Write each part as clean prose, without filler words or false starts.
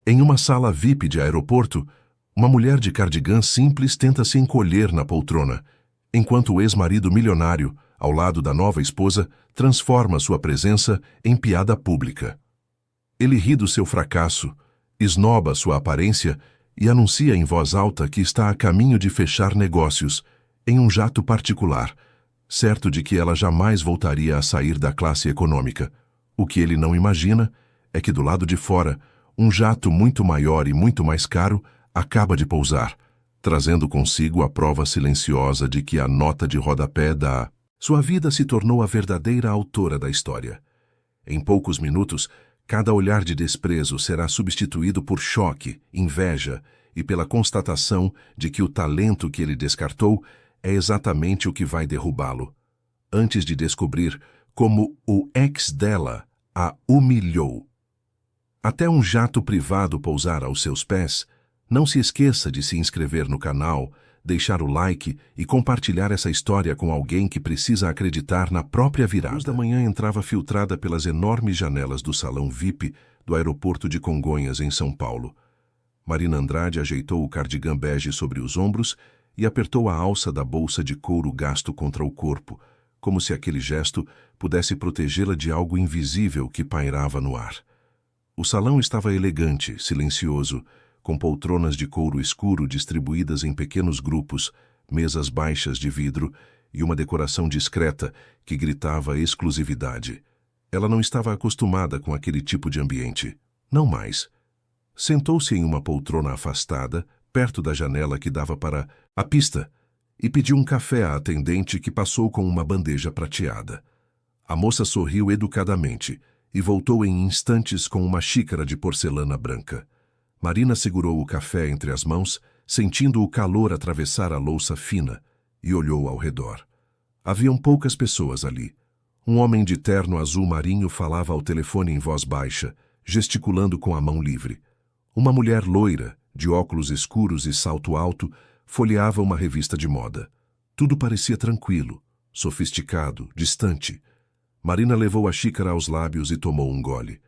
Em uma sala VIP de aeroporto, uma mulher de cardigã simples tenta se encolher na poltrona, enquanto o ex-marido milionário, ao lado da nova esposa, transforma sua presença em piada pública. Ele ri do seu fracasso, esnoba sua aparência e anuncia em voz alta que está a caminho de fechar negócios em um jato particular, certo de que ela jamais voltaria a sair da classe econômica. O que ele não imagina é que do lado de fora, um jato muito maior e muito mais caro acaba de pousar, trazendo consigo a prova silenciosa de que a nota de rodapé da sua vida se tornou a verdadeira autora da história. Em poucos minutos, cada olhar de desprezo será substituído por choque, inveja e pela constatação de que o talento que ele descartou é exatamente o que vai derrubá-lo, antes de descobrir como o ex dela a humilhou. Até um jato privado pousar aos seus pés, não se esqueça de se inscrever no canal, deixar o like e compartilhar essa história com alguém que precisa acreditar na própria virada. A luz da manhã entrava filtrada pelas enormes janelas do salão VIP do aeroporto de Congonhas, em São Paulo. Marina Andrade ajeitou o cardigã bege sobre os ombros e apertou a alça da bolsa de couro gasto contra o corpo, como se aquele gesto pudesse protegê-la de algo invisível que pairava no ar. O salão estava elegante, silencioso, com poltronas de couro escuro distribuídas em pequenos grupos, mesas baixas de vidro e uma decoração discreta que gritava exclusividade. Ela não estava acostumada com aquele tipo de ambiente. Não mais. Sentou-se em uma poltrona afastada, perto da janela que dava para a pista, e pediu um café à atendente que passou com uma bandeja prateada. A moça sorriu educadamente e voltou em instantes com uma xícara de porcelana branca. Marina segurou o café entre as mãos, sentindo o calor atravessar a louça fina, e olhou ao redor. Haviam poucas pessoas ali. Um homem de terno azul marinho falava ao telefone em voz baixa, gesticulando com a mão livre. Uma mulher loira, de óculos escuros e salto alto, folheava uma revista de moda. Tudo parecia tranquilo, sofisticado, distante. Marina levou a xícara aos lábios e tomou um gole.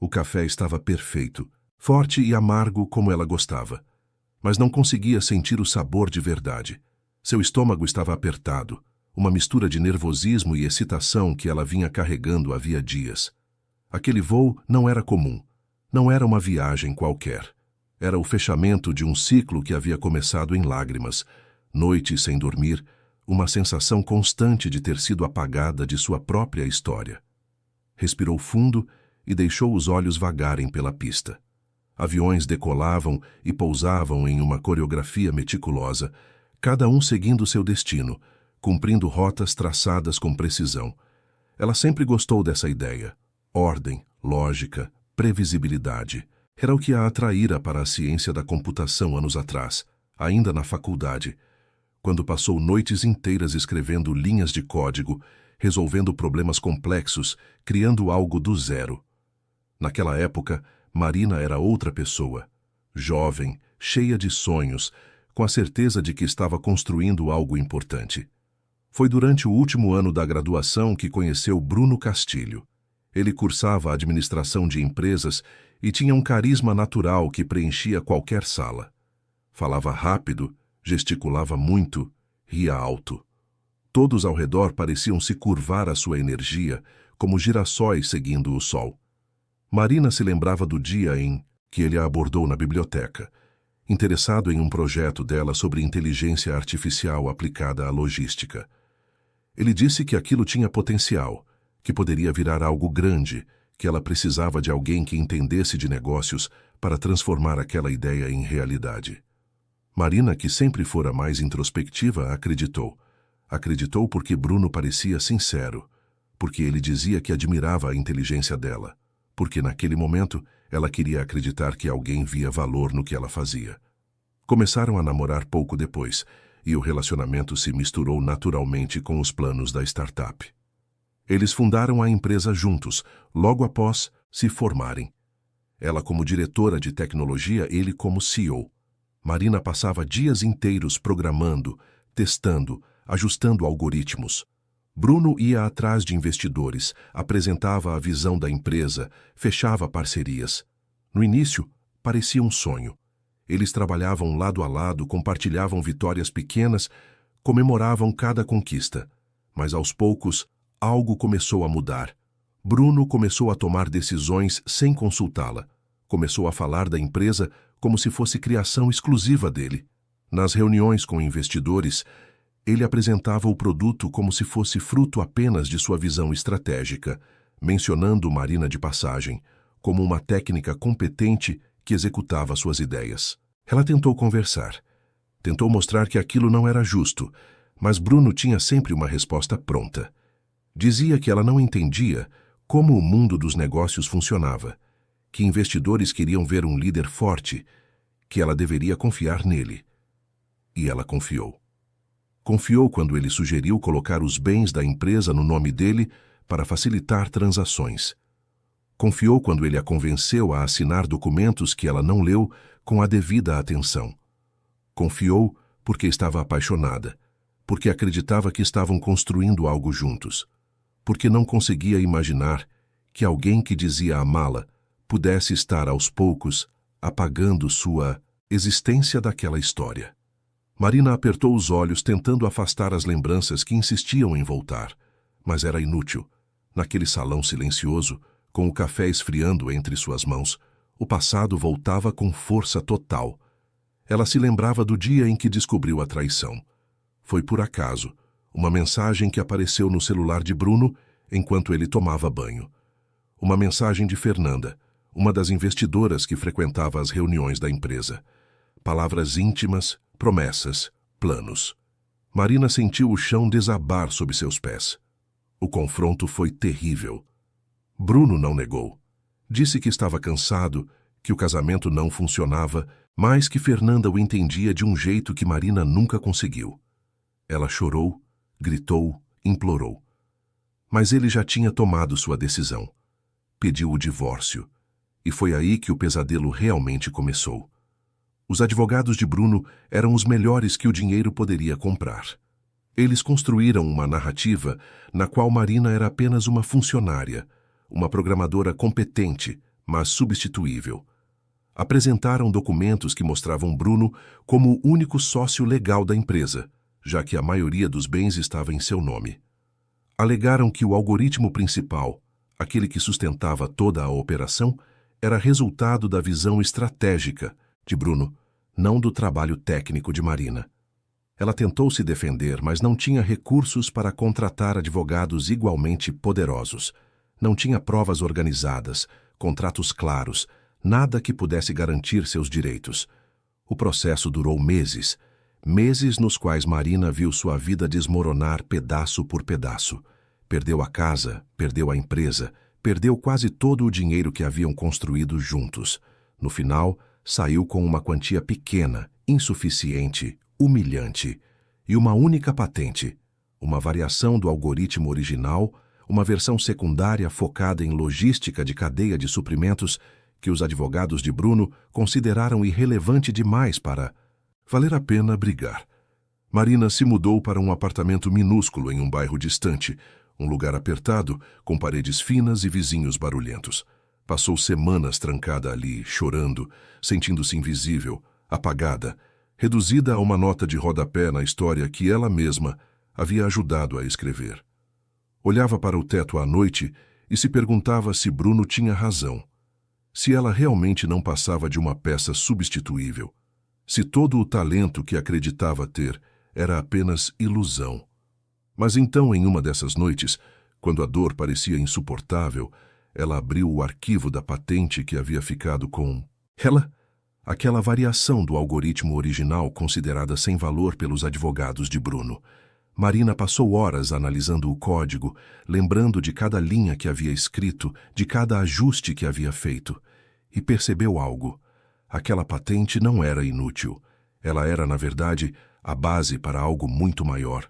O café estava perfeito, forte e amargo como ela gostava, mas não conseguia sentir o sabor de verdade. Seu estômago estava apertado, uma mistura de nervosismo e excitação que ela vinha carregando havia dias. Aquele voo não era comum, não era uma viagem qualquer. Era o fechamento de um ciclo que havia começado em lágrimas, noites sem dormir, uma sensação constante de ter sido apagada de sua própria história. Respirou fundo e deixou os olhos vagarem pela pista. Aviões decolavam e pousavam em uma coreografia meticulosa, cada um seguindo seu destino, cumprindo rotas traçadas com precisão. Ela sempre gostou dessa ideia. Ordem, lógica, previsibilidade. Era o que a atraíra para a ciência da computação anos atrás, ainda na faculdade, quando passou noites inteiras escrevendo linhas de código, resolvendo problemas complexos, criando algo do zero. Naquela época, Marina era outra pessoa, jovem, cheia de sonhos, com a certeza de que estava construindo algo importante. Foi durante o último ano da graduação que conheceu Bruno Castilho. Ele cursava administração de empresas e tinha um carisma natural que preenchia qualquer sala. Falava rápido, gesticulava muito, ria alto. Todos ao redor pareciam se curvar à sua energia, como girassóis seguindo o sol. Marina se lembrava do dia em que ele a abordou na biblioteca, interessado em um projeto dela sobre inteligência artificial aplicada à logística. Ele disse que aquilo tinha potencial, que poderia virar algo grande, que ela precisava de alguém que entendesse de negócios para transformar aquela ideia em realidade. Marina, que sempre fora mais introspectiva, acreditou. Acreditou porque Bruno parecia sincero, porque ele dizia que admirava a inteligência dela, porque naquele momento ela queria acreditar que alguém via valor no que ela fazia. Começaram a namorar pouco depois, e o relacionamento se misturou naturalmente com os planos da startup. Eles fundaram a empresa juntos, logo após se formarem. Ela como diretora de tecnologia, ele como CEO. Marina passava dias inteiros programando, testando, ajustando algoritmos. Bruno ia atrás de investidores, apresentava a visão da empresa, fechava parcerias. No início, parecia um sonho. Eles trabalhavam lado a lado, compartilhavam vitórias pequenas, comemoravam cada conquista. Mas aos poucos, algo começou a mudar. Bruno começou a tomar decisões sem consultá-la. Começou a falar da empresa como se fosse criação exclusiva dele. Nas reuniões com investidores, ele apresentava o produto como se fosse fruto apenas de sua visão estratégica, mencionando Marina de passagem, como uma técnica competente que executava suas ideias. Ela tentou conversar. Tentou mostrar que aquilo não era justo, mas Bruno tinha sempre uma resposta pronta. Dizia que ela não entendia como o mundo dos negócios funcionava, que investidores queriam ver um líder forte, que ela deveria confiar nele. E ela confiou. Confiou quando ele sugeriu colocar os bens da empresa no nome dele para facilitar transações. Confiou quando ele a convenceu a assinar documentos que ela não leu com a devida atenção. Confiou porque estava apaixonada, porque acreditava que estavam construindo algo juntos, porque não conseguia imaginar que alguém que dizia amá-la pudesse estar aos poucos apagando sua existência daquela história. Marina apertou os olhos tentando afastar as lembranças que insistiam em voltar, mas era inútil. Naquele salão silencioso, com o café esfriando entre suas mãos, o passado voltava com força total. Ela se lembrava do dia em que descobriu a traição. Foi por acaso, uma mensagem que apareceu no celular de Bruno enquanto ele tomava banho. Uma mensagem de Fernanda, uma das investidoras que frequentava as reuniões da empresa. Palavras íntimas, promessas, planos. Marina sentiu o chão desabar sob seus pés. O confronto foi terrível. Bruno não negou. Disse que estava cansado, que o casamento não funcionava, mas que Fernanda o entendia de um jeito que Marina nunca conseguiu. Ela chorou, gritou, implorou. Mas ele já tinha tomado sua decisão. Pediu o divórcio. E foi aí que o pesadelo realmente começou. Os advogados de Bruno eram os melhores que o dinheiro poderia comprar. Eles construíram uma narrativa na qual Marina era apenas uma funcionária, uma programadora competente, mas substituível. Apresentaram documentos que mostravam Bruno como o único sócio legal da empresa, já que a maioria dos bens estava em seu nome. Alegaram que o algoritmo principal, aquele que sustentava toda a operação, era resultado da visão estratégica de Bruno, não do trabalho técnico de Marina. Ela tentou se defender, mas não tinha recursos para contratar advogados igualmente poderosos. Não tinha provas organizadas, contratos claros, nada que pudesse garantir seus direitos. O processo durou meses, meses nos quais Marina viu sua vida desmoronar pedaço por pedaço. Perdeu a casa, perdeu a empresa, perdeu quase todo o dinheiro que haviam construído juntos. No final, saiu com uma quantia pequena, insuficiente, humilhante, e uma única patente, uma variação do algoritmo original, uma versão secundária focada em logística de cadeia de suprimentos que os advogados de Bruno consideraram irrelevante demais para valer a pena brigar. Marina se mudou para um apartamento minúsculo em um bairro distante, um lugar apertado, com paredes finas e vizinhos barulhentos. Passou semanas trancada ali, chorando, sentindo-se invisível, apagada, reduzida a uma nota de rodapé na história que ela mesma havia ajudado a escrever. Olhava para o teto à noite e se perguntava se Bruno tinha razão, se ela realmente não passava de uma peça substituível, se todo o talento que acreditava ter era apenas ilusão. Mas então, em uma dessas noites, quando a dor parecia insuportável, ela abriu o arquivo da patente que havia ficado com aquela variação do algoritmo original considerada sem valor pelos advogados de Bruno. Marina passou horas analisando o código, lembrando de cada linha que havia escrito, de cada ajuste que havia feito, e percebeu algo. Aquela patente não era inútil. Ela era, na verdade, a base para algo muito maior.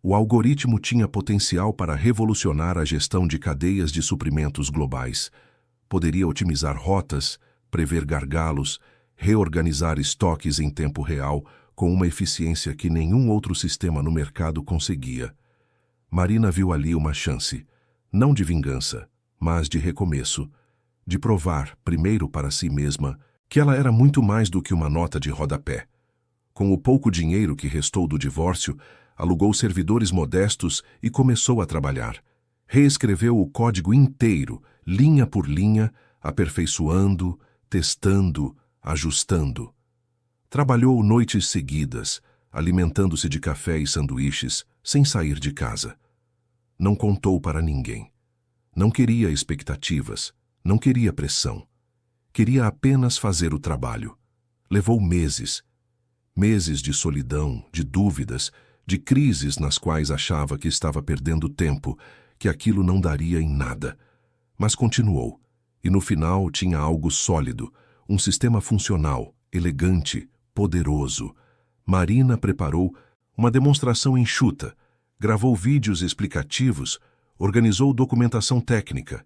O algoritmo tinha potencial para revolucionar a gestão de cadeias de suprimentos globais. Poderia otimizar rotas, prever gargalos, reorganizar estoques em tempo real com uma eficiência que nenhum outro sistema no mercado conseguia. Marina viu ali uma chance, não de vingança, mas de recomeço, de provar, primeiro para si mesma, que ela era muito mais do que uma nota de rodapé. Com o pouco dinheiro que restou do divórcio, alugou servidores modestos e começou a trabalhar. Reescreveu o código inteiro, linha por linha, aperfeiçoando, testando, ajustando. Trabalhou noites seguidas, alimentando-se de café e sanduíches, sem sair de casa. Não contou para ninguém. Não queria expectativas, não queria pressão. Queria apenas fazer o trabalho. Levou meses. Meses de solidão, de dúvidas, de crises nas quais achava que estava perdendo tempo, que aquilo não daria em nada. Mas continuou, e no final tinha algo sólido, um sistema funcional, elegante, poderoso. Marina preparou uma demonstração enxuta, gravou vídeos explicativos, organizou documentação técnica.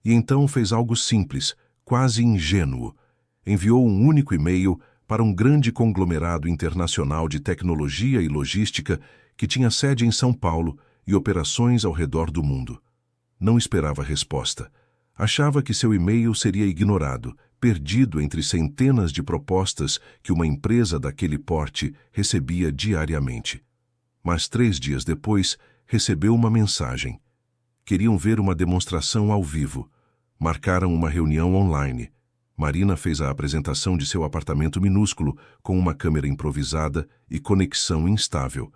E então fez algo simples, quase ingênuo. Enviou um único e-mail para um grande conglomerado internacional de tecnologia e logística que tinha sede em São Paulo e operações ao redor do mundo. Não esperava resposta. Achava que seu e-mail seria ignorado, perdido entre centenas de propostas que uma empresa daquele porte recebia diariamente. Mas 3 dias depois, recebeu uma mensagem. Queriam ver uma demonstração ao vivo. Marcaram uma reunião online. Marina fez a apresentação de seu apartamento minúsculo, com uma câmera improvisada e conexão instável.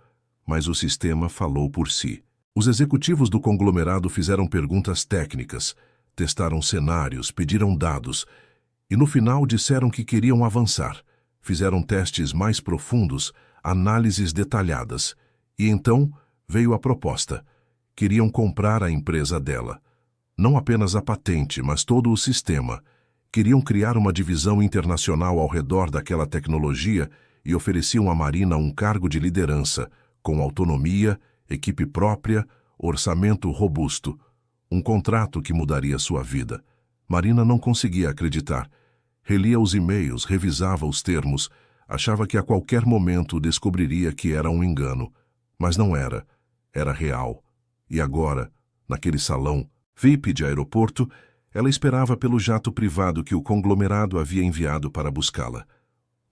Mas o sistema falou por si. Os executivos do conglomerado fizeram perguntas técnicas, testaram cenários, pediram dados, e no final disseram que queriam avançar. Fizeram testes mais profundos, análises detalhadas. E então veio a proposta. Queriam comprar a empresa dela. Não apenas a patente, mas todo o sistema. Queriam criar uma divisão internacional ao redor daquela tecnologia e ofereciam a Marina um cargo de liderança, com autonomia, equipe própria, orçamento robusto. Um contrato que mudaria sua vida. Marina não conseguia acreditar. Relia os e-mails, revisava os termos, achava que a qualquer momento descobriria que era um engano. Mas não era. Era real. E agora, naquele salão VIP de aeroporto, ela esperava pelo jato privado que o conglomerado havia enviado para buscá-la.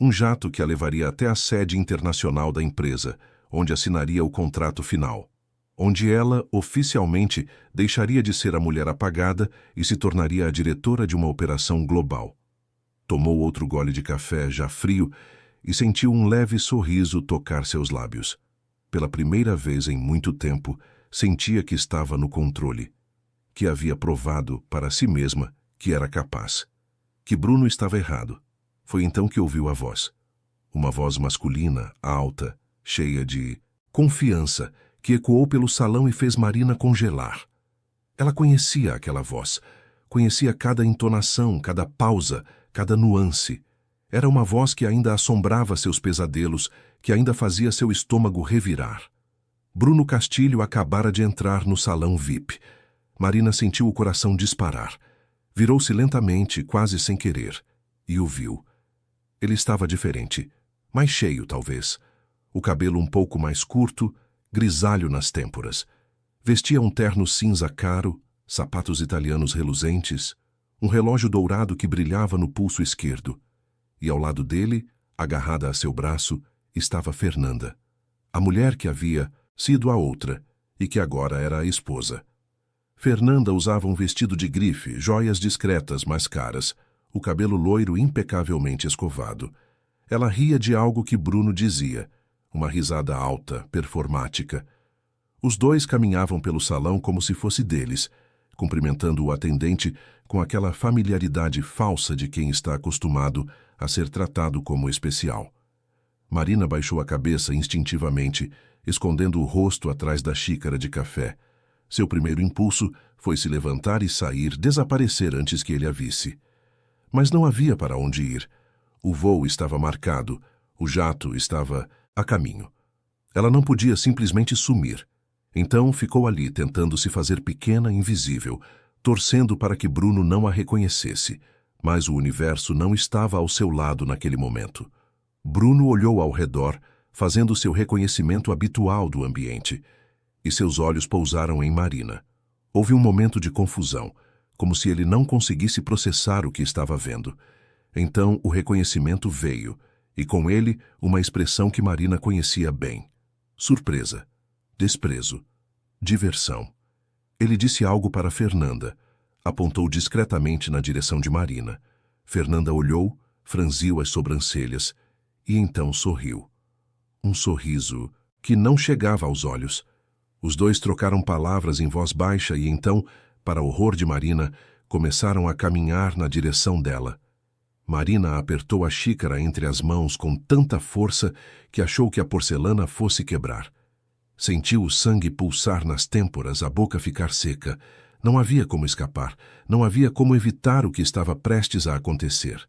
Um jato que a levaria até a sede internacional da empresa, onde assinaria o contrato final. Onde ela, oficialmente, deixaria de ser a mulher apagada e se tornaria a diretora de uma operação global. Tomou outro gole de café já frio e sentiu um leve sorriso tocar seus lábios. Pela primeira vez em muito tempo, sentia que estava no controle. Que havia provado para si mesma que era capaz. Que Bruno estava errado. Foi então que ouviu a voz. Uma voz masculina, alta, cheia de confiança, que ecoou pelo salão e fez Marina congelar. Ela conhecia aquela voz. Conhecia cada entonação, cada pausa, cada nuance. Era uma voz que ainda assombrava seus pesadelos, que ainda fazia seu estômago revirar. Bruno Castilho acabara de entrar no salão VIP. Marina sentiu o coração disparar. Virou-se lentamente, quase sem querer, e o viu. Ele estava diferente, mais cheio talvez. O cabelo um pouco mais curto, grisalho nas têmporas. Vestia um terno cinza caro, sapatos italianos reluzentes, um relógio dourado que brilhava no pulso esquerdo. E ao lado dele, agarrada a seu braço, estava Fernanda, a mulher que havia sido a outra e que agora era a esposa. Fernanda usava um vestido de grife, joias discretas, mas caras, o cabelo loiro impecavelmente escovado. Ela ria de algo que Bruno dizia, uma risada alta, performática. Os dois caminhavam pelo salão como se fosse deles, cumprimentando o atendente com aquela familiaridade falsa de quem está acostumado a ser tratado como especial. Marina baixou a cabeça instintivamente, escondendo o rosto atrás da xícara de café. Seu primeiro impulso foi se levantar e sair, desaparecer antes que ele a visse. Mas não havia para onde ir. O voo estava marcado, o jato estava a caminho. Ela não podia simplesmente sumir. Então ficou ali, tentando se fazer pequena e invisível, torcendo para que Bruno não a reconhecesse. Mas o universo não estava ao seu lado naquele momento. Bruno olhou ao redor, fazendo seu reconhecimento habitual do ambiente, e seus olhos pousaram em Marina. Houve um momento de confusão, como se ele não conseguisse processar o que estava vendo. Então o reconhecimento veio, e com ele uma expressão que Marina conhecia bem. Surpresa, desprezo, diversão. Ele disse algo para Fernanda. Apontou discretamente na direção de Marina. Fernanda olhou, franziu as sobrancelhas e então sorriu. Um sorriso que não chegava aos olhos. Os dois trocaram palavras em voz baixa e então, para horror de Marina, começaram a caminhar na direção dela. Marina apertou a xícara entre as mãos com tanta força que achou que a porcelana fosse quebrar. Sentiu o sangue pulsar nas têmporas, a boca ficar seca. Não havia como escapar, não havia como evitar o que estava prestes a acontecer.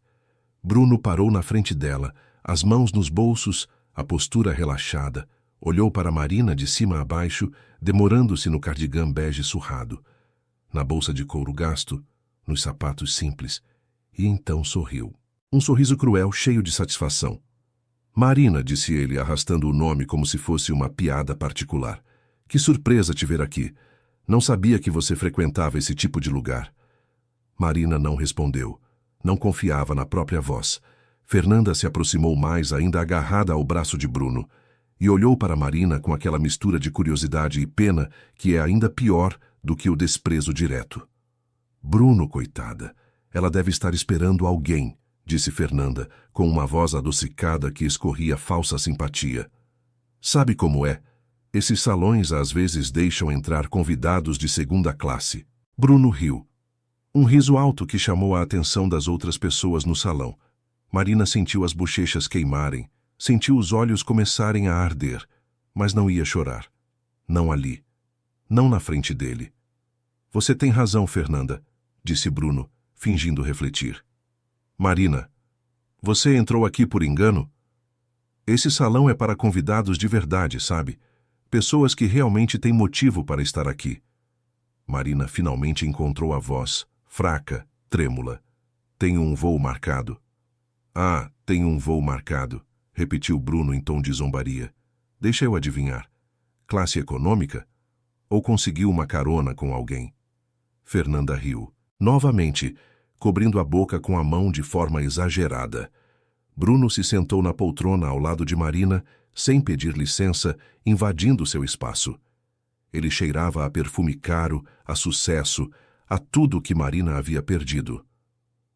Bruno parou na frente dela, as mãos nos bolsos, a postura relaxada. Olhou para Marina de cima a baixo, demorando-se no cardigã bege surrado, na bolsa de couro gasto, nos sapatos simples, e então sorriu. Um sorriso cruel, cheio de satisfação. Marina, disse ele, arrastando o nome como se fosse uma piada particular. Que surpresa te ver aqui. Não sabia que você frequentava esse tipo de lugar. Marina não respondeu. Não confiava na própria voz. Fernanda se aproximou mais, ainda agarrada ao braço de Bruno, e olhou para Marina com aquela mistura de curiosidade e pena que é ainda pior do que o desprezo direto. Bruno, coitada. Ela deve estar esperando alguém, disse Fernanda, com uma voz adocicada que escorria falsa simpatia. Sabe como é? Esses salões às vezes deixam entrar convidados de segunda classe. Bruno riu. Um riso alto que chamou a atenção das outras pessoas no salão. Marina sentiu as bochechas queimarem, sentiu os olhos começarem a arder, mas não ia chorar. Não ali. Não na frente dele. Você tem razão, Fernanda, disse Bruno, fingindo refletir. Marina, você entrou aqui por engano? Esse salão é para convidados de verdade, sabe? Pessoas que realmente têm motivo para estar aqui. Marina finalmente encontrou a voz, fraca, trêmula. Tenho um voo marcado. Ah, tenho um voo marcado, repetiu Bruno em tom de zombaria. Deixa eu adivinhar. Classe econômica? Ou conseguiu uma carona com alguém? Fernanda riu. Novamente, cobrindo a boca com a mão de forma exagerada. Bruno se sentou na poltrona ao lado de Marina, sem pedir licença, invadindo seu espaço. Ele cheirava a perfume caro, a sucesso, a tudo que Marina havia perdido.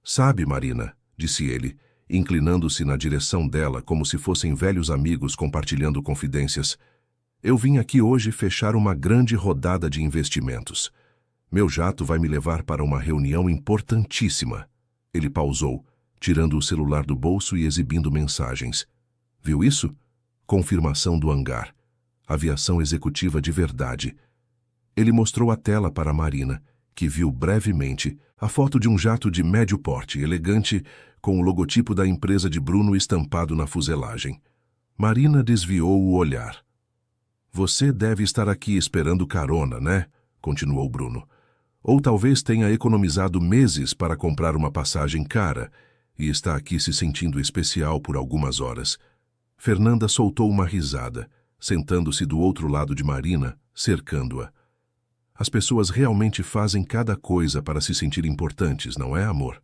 Sabe, Marina, disse ele, inclinando-se na direção dela como se fossem velhos amigos compartilhando confidências, eu vim aqui hoje fechar uma grande rodada de investimentos. Meu jato vai me levar para uma reunião importantíssima. Ele pausou, tirando o celular do bolso e exibindo mensagens. Viu isso? Confirmação do hangar. Aviação executiva de verdade. Ele mostrou a tela para Marina, que viu brevemente a foto de um jato de médio porte, elegante, com o logotipo da empresa de Bruno estampado na fuselagem. Marina desviou o olhar. Você deve estar aqui esperando carona, né? Continuou Bruno. Ou talvez tenha economizado meses para comprar uma passagem cara e está aqui se sentindo especial por algumas horas. Fernanda soltou uma risada, sentando-se do outro lado de Marina, cercando-a. As pessoas realmente fazem cada coisa para se sentir importantes, não é, amor?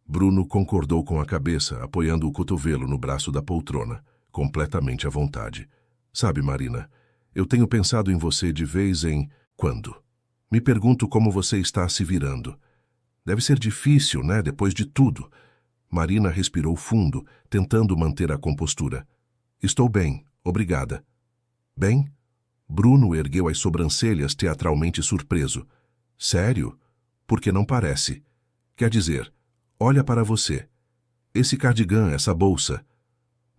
Bruno concordou com a cabeça, apoiando o cotovelo no braço da poltrona, completamente à vontade. Sabe, Marina, eu tenho pensado em você de vez em quando. Me pergunto como você está se virando. Deve ser difícil, né, depois de tudo. Marina respirou fundo, tentando manter a compostura. Estou bem, obrigada. Bem? Bruno ergueu as sobrancelhas teatralmente surpreso. Sério? Porque não parece. Quer dizer, olha para você. Esse cardigã, essa bolsa.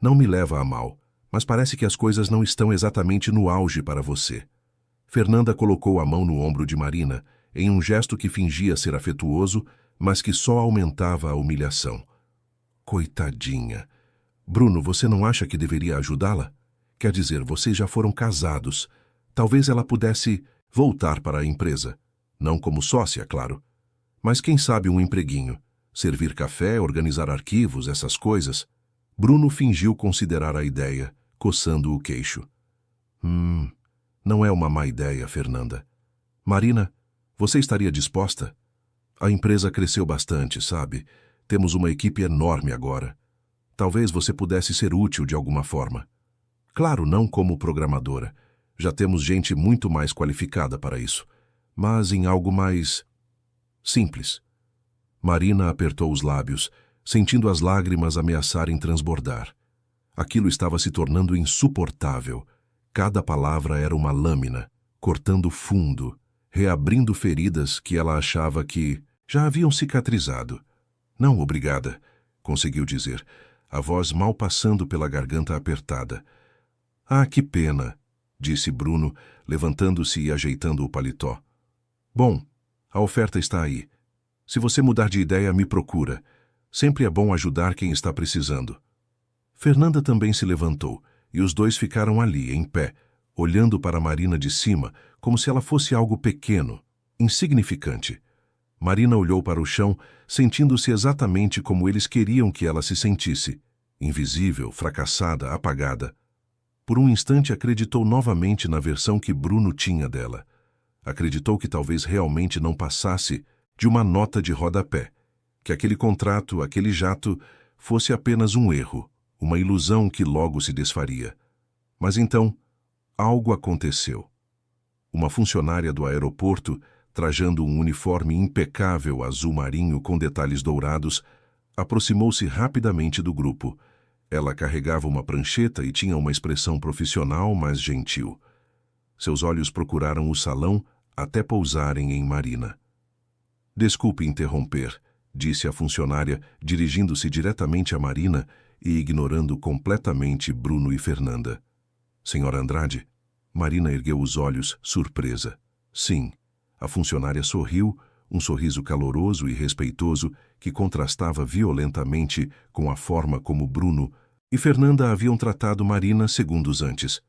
Não me leva a mal, mas parece que as coisas não estão exatamente no auge para você. Fernanda colocou a mão no ombro de Marina, em um gesto que fingia ser afetuoso, mas que só aumentava a humilhação. Coitadinha. Bruno, você não acha que deveria ajudá-la? Quer dizer, vocês já foram casados. Talvez ela pudesse voltar para a empresa. Não como sócia, claro. Mas quem sabe um empreguinho. Servir café, organizar arquivos, essas coisas. Bruno fingiu considerar a ideia, coçando o queixo. Não é uma má ideia, Fernanda. Marina, você estaria disposta? A empresa cresceu bastante, sabe? Temos uma equipe enorme agora. Talvez você pudesse ser útil de alguma forma. Claro, não como programadora. Já temos gente muito mais qualificada para isso. Mas em algo mais simples. Marina apertou os lábios, sentindo as lágrimas ameaçarem transbordar. Aquilo estava se tornando insuportável. Cada palavra era uma lâmina, cortando fundo, reabrindo feridas que ela achava que já haviam cicatrizado. Não, obrigada, conseguiu dizer, a voz mal passando pela garganta apertada. Ah, que pena, disse Bruno, levantando-se e ajeitando o paletó. Bom, a oferta está aí. Se você mudar de ideia, me procura. Sempre é bom ajudar quem está precisando. Fernanda também se levantou, e os dois ficaram ali, em pé, olhando para Marina de cima, como se ela fosse algo pequeno, insignificante. Marina olhou para o chão, sentindo-se exatamente como eles queriam que ela se sentisse, invisível, fracassada, apagada. Por um instante acreditou novamente na versão que Bruno tinha dela. Acreditou que talvez realmente não passasse de uma nota de rodapé, que aquele contrato, aquele jato, fosse apenas um erro, uma ilusão que logo se desfaria. Mas então, algo aconteceu. Uma funcionária do aeroporto, trajando um uniforme impecável azul marinho com detalhes dourados, aproximou-se rapidamente do grupo. Ela carregava uma prancheta e tinha uma expressão profissional, mas gentil. Seus olhos procuraram o salão até pousarem em Marina. Desculpe interromper, disse a funcionária, dirigindo-se diretamente a Marina e ignorando completamente Bruno e Fernanda. Senhora Andrade? Marina ergueu os olhos, surpresa. Sim. A funcionária sorriu, um sorriso caloroso e respeitoso que contrastava violentamente com a forma como Bruno e Fernanda haviam tratado Marina segundos antes.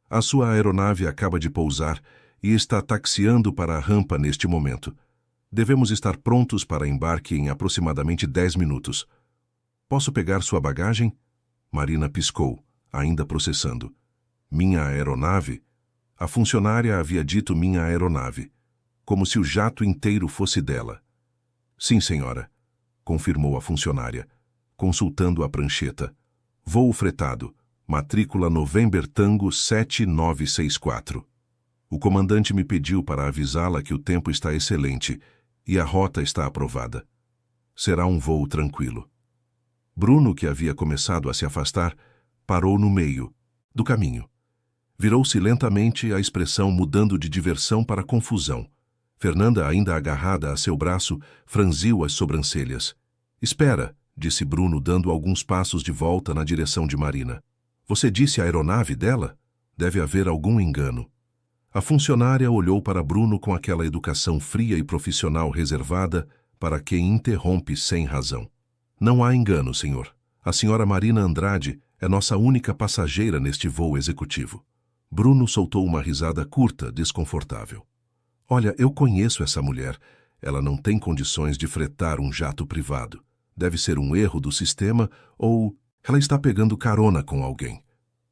A sua aeronave acaba de pousar e está taxiando para a rampa neste momento. Devemos estar prontos para embarque em aproximadamente 10 minutos. Posso pegar sua bagagem? Marina piscou, ainda processando. Minha aeronave? A funcionária havia dito minha aeronave, como se o jato inteiro fosse dela. Sim, senhora, confirmou a funcionária, consultando a prancheta. Voo fretado, matrícula November Tango 7964. O comandante me pediu para avisá-la que o tempo está excelente e a rota está aprovada. Será um voo tranquilo. Bruno, que havia começado a se afastar, parou no meio do caminho. Virou-se lentamente, a expressão mudando de diversão para confusão. Fernanda, ainda agarrada a seu braço, franziu as sobrancelhas. Espera, disse Bruno, dando alguns passos de volta na direção de Marina. Você disse a aeronave dela? Deve haver algum engano. A funcionária olhou para Bruno com aquela educação fria e profissional reservada para quem interrompe sem razão. Não há engano, senhor. A senhora Marina Andrade é nossa única passageira neste voo executivo. Bruno soltou uma risada curta, desconfortável. Olha, eu conheço essa mulher. Ela não tem condições de fretar um jato privado. Deve ser um erro do sistema ou ela está pegando carona com alguém.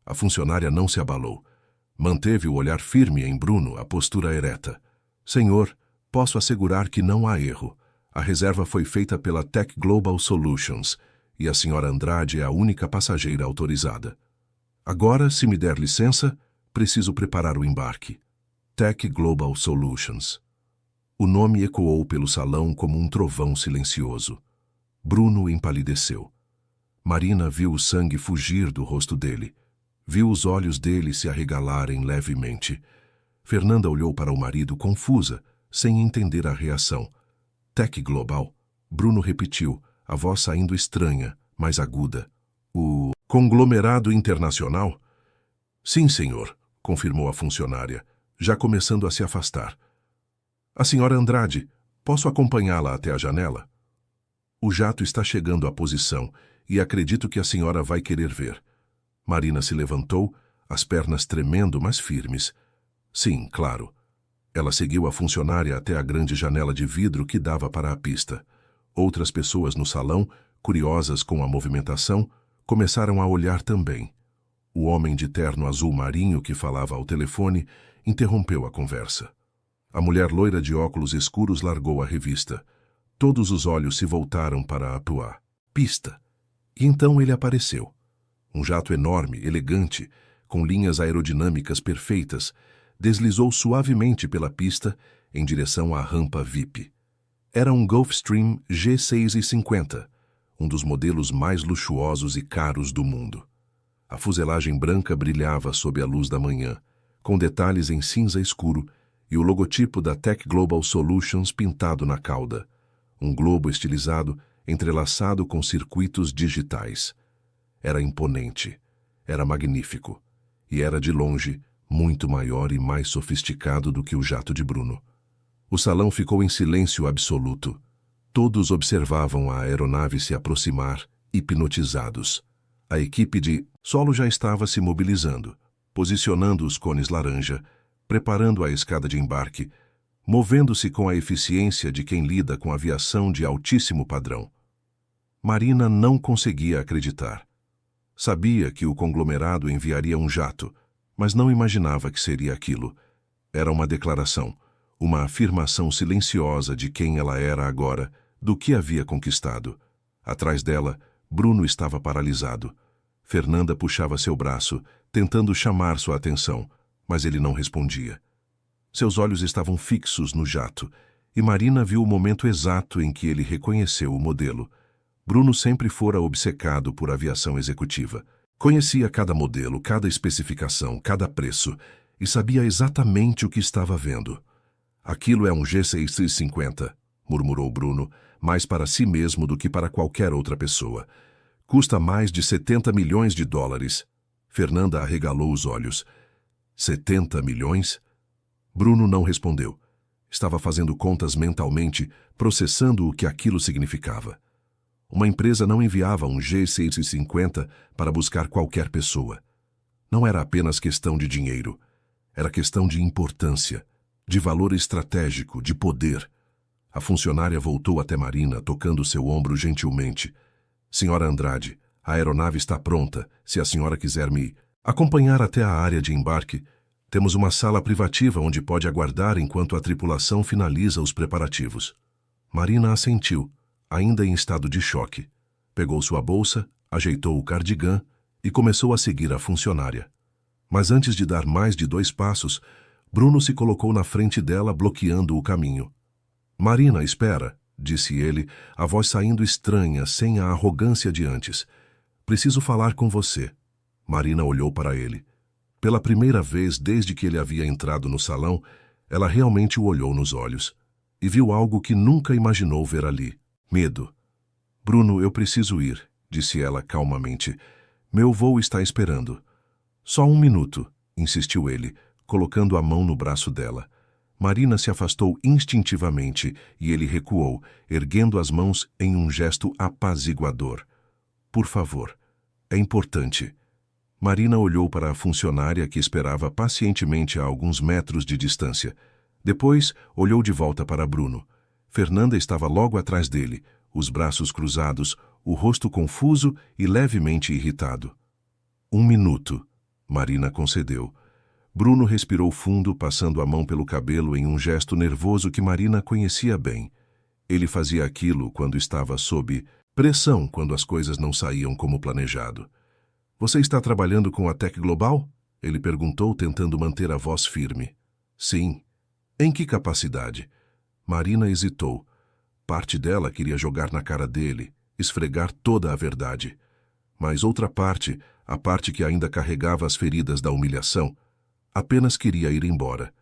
A funcionária não se abalou. Manteve o olhar firme em Bruno, a postura ereta. Senhor, posso assegurar que não há erro. A reserva foi feita pela Tech Global Solutions e a senhora Andrade é a única passageira autorizada. Agora, se me der licença, preciso preparar o embarque. Tech Global Solutions. O nome ecoou pelo salão como um trovão silencioso. Bruno empalideceu. Marina viu o sangue fugir do rosto dele. Viu os olhos dele se arregalarem levemente. Fernanda olhou para o marido confusa, sem entender a reação. Tech Global. Bruno repetiu, a voz saindo estranha, mais aguda. O conglomerado internacional? Sim, senhor, confirmou a funcionária, já começando a se afastar. A senhora Andrade, posso acompanhá-la até a janela? O jato está chegando à posição e acredito que a senhora vai querer ver. Marina se levantou, as pernas tremendo, mas firmes. Sim, claro. Ela seguiu a funcionária até a grande janela de vidro que dava para a pista. Outras pessoas no salão, curiosas com a movimentação, começaram a olhar também. O homem de terno azul marinho que falava ao telefone interrompeu a conversa. A mulher loira de óculos escuros largou a revista. Todos os olhos se voltaram para a tua pista. E então ele apareceu. Um jato enorme, elegante, com linhas aerodinâmicas perfeitas, deslizou suavemente pela pista em direção à rampa VIP. Era um Gulfstream G650, um dos modelos mais luxuosos e caros do mundo. A fuselagem branca brilhava sob a luz da manhã, com detalhes em cinza escuro e o logotipo da Tech Global Solutions pintado na cauda, um globo estilizado entrelaçado com circuitos digitais. Era imponente, era magnífico, e era de longe muito maior e mais sofisticado do que o jato de Bruno. O salão ficou em silêncio absoluto. Todos observavam a aeronave se aproximar, hipnotizados. A equipe de solo já estava se mobilizando, posicionando os cones laranja, preparando a escada de embarque, movendo-se com a eficiência de quem lida com aviação de altíssimo padrão. Marina não conseguia acreditar. Sabia que o conglomerado enviaria um jato, mas não imaginava que seria aquilo. Era uma declaração, uma afirmação silenciosa de quem ela era agora, do que havia conquistado. Atrás dela, Bruno estava paralisado. Fernanda puxava seu braço, tentando chamar sua atenção, mas ele não respondia. Seus olhos estavam fixos no jato, e Marina viu o momento exato em que ele reconheceu o modelo. Bruno sempre fora obcecado por aviação executiva. Conhecia cada modelo, cada especificação, cada preço, e sabia exatamente o que estava vendo. Aquilo é um G650, murmurou Bruno, mais para si mesmo do que para qualquer outra pessoa. Custa mais de 70 milhões de dólares. Fernanda arregalou os olhos. 70 milhões? Bruno não respondeu. Estava fazendo contas mentalmente, processando o que aquilo significava. Uma empresa não enviava um G650 para buscar qualquer pessoa. Não era apenas questão de dinheiro. Era questão de importância, de valor estratégico, de poder. A funcionária voltou até Marina, tocando seu ombro gentilmente. Senhora Andrade, a aeronave está pronta, se a senhora quiser me acompanhar até a área de embarque. Temos uma sala privativa onde pode aguardar enquanto a tripulação finaliza os preparativos. Marina assentiu, ainda em estado de choque. Pegou sua bolsa, ajeitou o cardigã e começou a seguir a funcionária. Mas antes de dar mais de 2 passos, Bruno se colocou na frente dela, bloqueando o caminho. Marina, espera, disse ele, a voz saindo estranha, sem a arrogância de antes. Preciso falar com você. Marina olhou para ele. Pela primeira vez desde que ele havia entrado no salão, ela realmente o olhou nos olhos e viu algo que nunca imaginou ver ali. Medo. Bruno, eu preciso ir, disse ela calmamente. Meu voo está esperando. Só 1 minuto, insistiu ele, colocando a mão no braço dela. Marina se afastou instintivamente e ele recuou, erguendo as mãos em um gesto apaziguador. Por favor, é importante. Marina olhou para a funcionária que esperava pacientemente a alguns metros de distância. Depois, olhou de volta para Bruno. Fernanda estava logo atrás dele, os braços cruzados, o rosto confuso e levemente irritado. 1 minuto, Marina concedeu. Bruno respirou fundo, passando a mão pelo cabelo em um gesto nervoso que Marina conhecia bem. Ele fazia aquilo quando estava sob pressão, quando as coisas não saíam como planejado. Você está trabalhando com a Tech Global? Ele perguntou, tentando manter a voz firme. Sim. Em que capacidade? Marina hesitou. Parte dela queria jogar na cara dele, esfregar toda a verdade. Mas outra parte, a parte que ainda carregava as feridas da humilhação, apenas queria ir embora.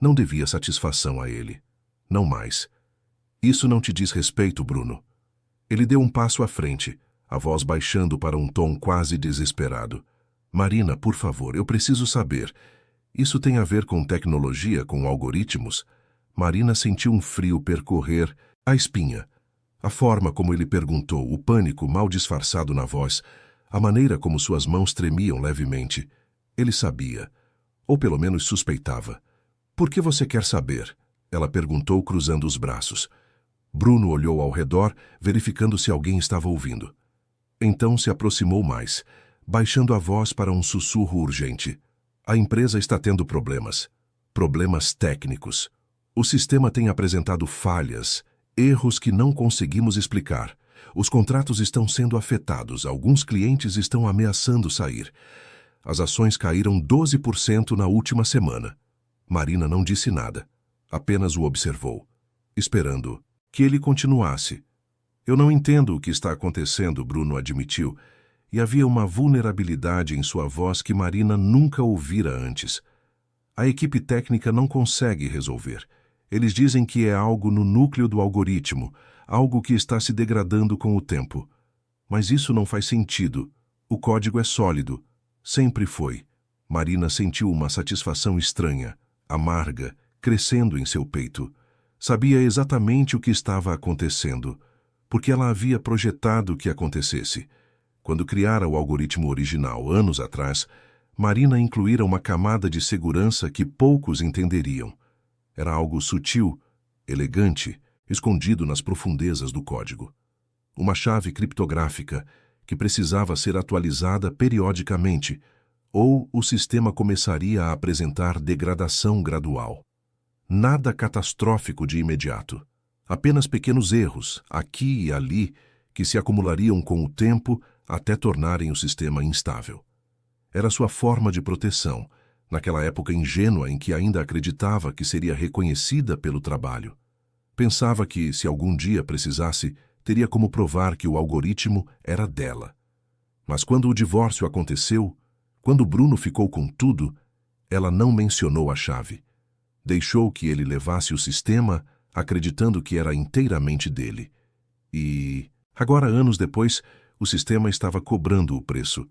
Não devia satisfação a ele. Não mais. Isso não te diz respeito, Bruno. Ele deu um passo à frente, a voz baixando para um tom quase desesperado. Marina, por favor, eu preciso saber. Isso tem a ver com tecnologia, com algoritmos? Marina sentiu um frio percorrer a espinha. A forma como ele perguntou, o pânico mal disfarçado na voz, a maneira como suas mãos tremiam levemente. Ele sabia, ou pelo menos suspeitava. Por que você quer saber? Ela perguntou, cruzando os braços. Bruno olhou ao redor, verificando se alguém estava ouvindo. Então se aproximou mais, baixando a voz para um sussurro urgente. A empresa está tendo problemas. Problemas técnicos. O sistema tem apresentado falhas Erros que não conseguimos explicar. Os contratos estão sendo afetados, alguns clientes estão ameaçando sair. As ações caíram 12% na última semana. Marina não disse nada, apenas o observou, esperando que ele continuasse. Eu não entendo o que está acontecendo, Bruno admitiu, e havia uma vulnerabilidade em sua voz que Marina nunca ouvira antes. A equipe técnica não consegue resolver. Eles dizem que é algo no núcleo do algoritmo, algo que está se degradando com o tempo. Mas isso não faz sentido. O código é sólido. Sempre foi. Marina sentiu uma satisfação estranha, amarga, crescendo em seu peito. Sabia exatamente o que estava acontecendo, porque ela havia projetado que acontecesse. Quando criara o algoritmo original, anos atrás, Marina incluíra uma camada de segurança que poucos entenderiam. Era algo sutil, elegante, escondido nas profundezas do código. Uma chave criptográfica que precisava ser atualizada periodicamente, ou o sistema começaria a apresentar degradação gradual. Nada catastrófico de imediato. Apenas pequenos erros, aqui e ali, que se acumulariam com o tempo até tornarem o sistema instável. Era sua forma de proteção, naquela época ingênua em que ainda acreditava que seria reconhecida pelo trabalho. Pensava que, se algum dia precisasse, teria como provar que o algoritmo era dela. Mas quando o divórcio aconteceu, quando Bruno ficou com tudo, ela não mencionou a chave. Deixou que ele levasse o sistema, acreditando que era inteiramente dele. E, agora, anos depois, o sistema estava cobrando o preço.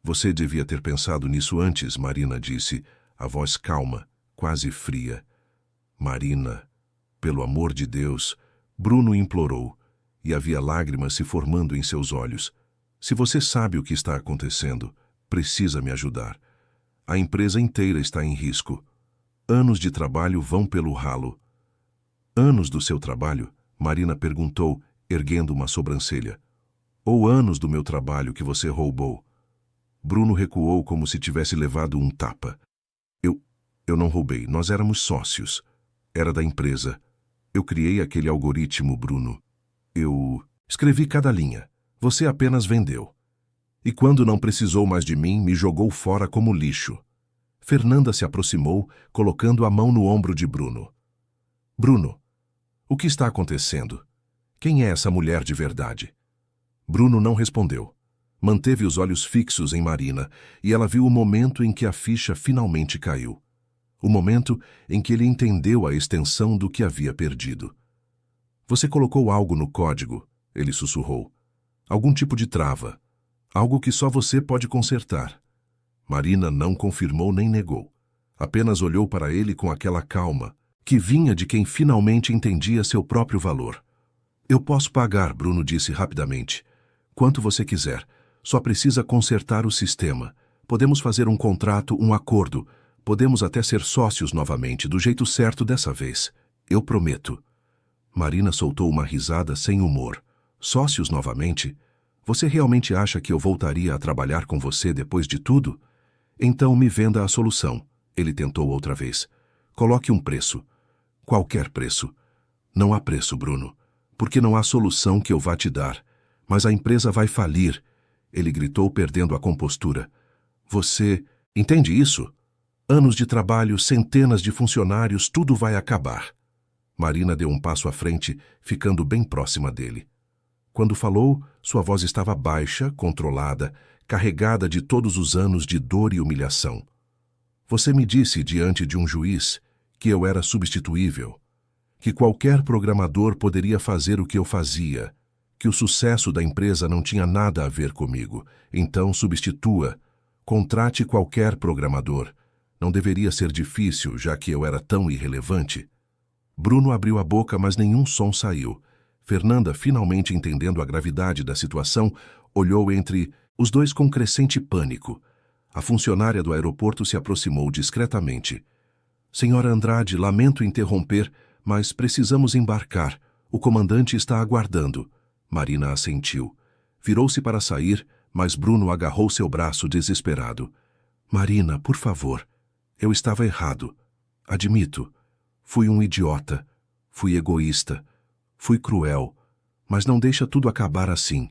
Você devia ter pensado nisso antes, Marina disse, a voz calma, quase fria. Marina, pelo amor de Deus, Bruno implorou, e havia lágrimas se formando em seus olhos. Se você sabe o que está acontecendo, precisa me ajudar. A empresa inteira está em risco. Anos de trabalho vão pelo ralo. Anos do seu trabalho? Marina perguntou, erguendo uma sobrancelha. Ou anos do meu trabalho que você roubou? Bruno recuou como se tivesse levado um tapa. Eu não roubei, nós éramos sócios. Era da empresa. Eu criei aquele algoritmo, Bruno. Eu escrevi cada linha. Você apenas vendeu. E quando não precisou mais de mim, me jogou fora como lixo. Fernanda se aproximou, colocando a mão no ombro de Bruno. Bruno, o que está acontecendo? Quem é essa mulher de verdade? Bruno não respondeu. Manteve os olhos fixos em Marina, e ela viu o momento em que a ficha finalmente caiu. O momento em que ele entendeu a extensão do que havia perdido. Você colocou algo no código, ele sussurrou. Algum tipo de trava. Algo que só você pode consertar. Marina não confirmou nem negou. Apenas olhou para ele com aquela calma, que vinha de quem finalmente entendia seu próprio valor. Eu posso pagar, Bruno disse rapidamente. Quanto você quiser. Só precisa consertar o sistema. Podemos fazer um contrato, um acordo. Podemos até ser sócios novamente, do jeito certo dessa vez. Eu prometo. Marina soltou uma risada sem humor. Sócios novamente? Você realmente acha que eu voltaria a trabalhar com você depois de tudo? Então me venda a solução. Ele tentou outra vez. Coloque um preço. Qualquer preço. Não há preço, Bruno. Porque não há solução que eu vá te dar. Mas a empresa vai falir. Ele gritou, perdendo a compostura. Você entende isso? Anos de trabalho, centenas de funcionários, tudo vai acabar. Marina deu um passo à frente, ficando bem próxima dele. Quando falou, sua voz estava baixa, controlada, carregada de todos os anos de dor e humilhação. Você me disse diante de um juiz que eu era substituível, que qualquer programador poderia fazer o que eu fazia, que o sucesso da empresa não tinha nada a ver comigo. Então substitua, contrate qualquer programador. Não deveria ser difícil, já que eu era tão irrelevante. Bruno abriu a boca, mas nenhum som saiu. Fernanda, finalmente entendendo a gravidade da situação, olhou entre os dois com crescente pânico. A funcionária do aeroporto se aproximou discretamente. Senhora Andrade, lamento interromper, mas precisamos embarcar. O comandante está aguardando. Marina assentiu. Virou-se para sair, mas Bruno agarrou seu braço desesperado. Marina, por favor. Eu estava errado. Admito. Fui um idiota. Fui egoísta. Fui cruel, mas não deixa tudo acabar assim.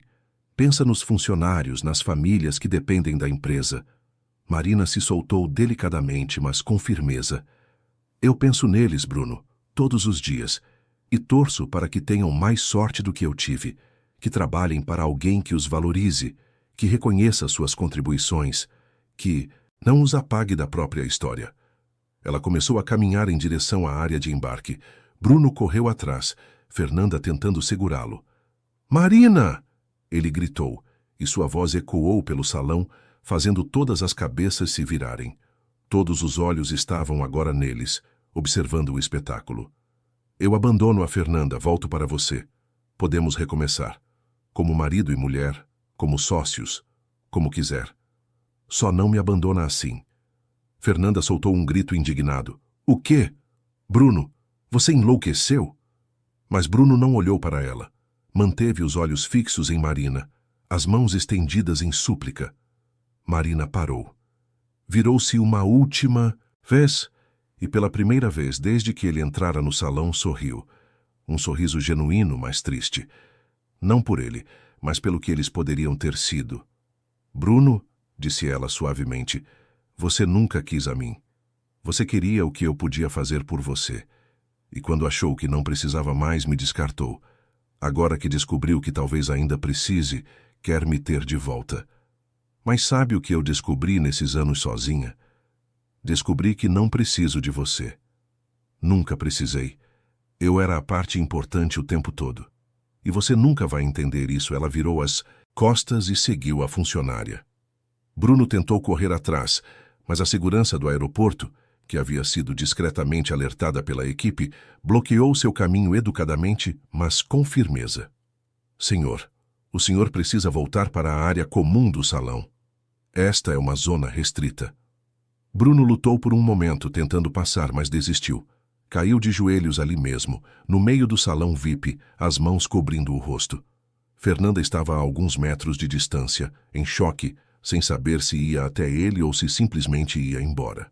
Pensa nos funcionários, nas famílias que dependem da empresa. Marina se soltou delicadamente, mas com firmeza. Eu penso neles, Bruno, todos os dias, e torço para que tenham mais sorte do que eu tive, que trabalhem para alguém que os valorize, que reconheça suas contribuições, que não os apague da própria história. Ela começou a caminhar em direção à área de embarque. Bruno correu atrás, Fernanda tentando segurá-lo. Marina! Ele gritou, e sua voz ecoou pelo salão, fazendo todas as cabeças se virarem. Todos os olhos estavam agora neles, observando o espetáculo. Eu abandono a Fernanda, volto para você. Podemos recomeçar. Como marido e mulher, como sócios, como quiser. Só não me abandona assim. Fernanda soltou um grito indignado. O quê? Bruno, você enlouqueceu? Mas Bruno não olhou para ela. Manteve os olhos fixos em Marina, as mãos estendidas em súplica. Marina parou. Virou-se uma última vez e pela primeira vez desde que ele entrara no salão sorriu. Um sorriso genuíno, mas triste. Não por ele, mas pelo que eles poderiam ter sido. Bruno, disse ela suavemente, você nunca quis a mim. Você queria o que eu podia fazer por você. E quando achou que não precisava mais, me descartou. Agora que descobriu que talvez ainda precise, quer me ter de volta. Mas sabe o que eu descobri nesses anos sozinha? Descobri que não preciso de você. Nunca precisei. Eu era a parte importante o tempo todo. E você nunca vai entender isso. Ela virou as costas e seguiu a funcionária. Bruno tentou correr atrás, mas a segurança do aeroporto, que havia sido discretamente alertada pela equipe, bloqueou seu caminho educadamente, mas com firmeza. Senhor, o senhor precisa voltar para a área comum do salão. Esta é uma zona restrita. Bruno lutou por um momento, tentando passar, mas desistiu. Caiu de joelhos ali mesmo, no meio do salão VIP, as mãos cobrindo o rosto. Fernanda estava a alguns metros de distância, em choque, sem saber se ia até ele ou se simplesmente ia embora.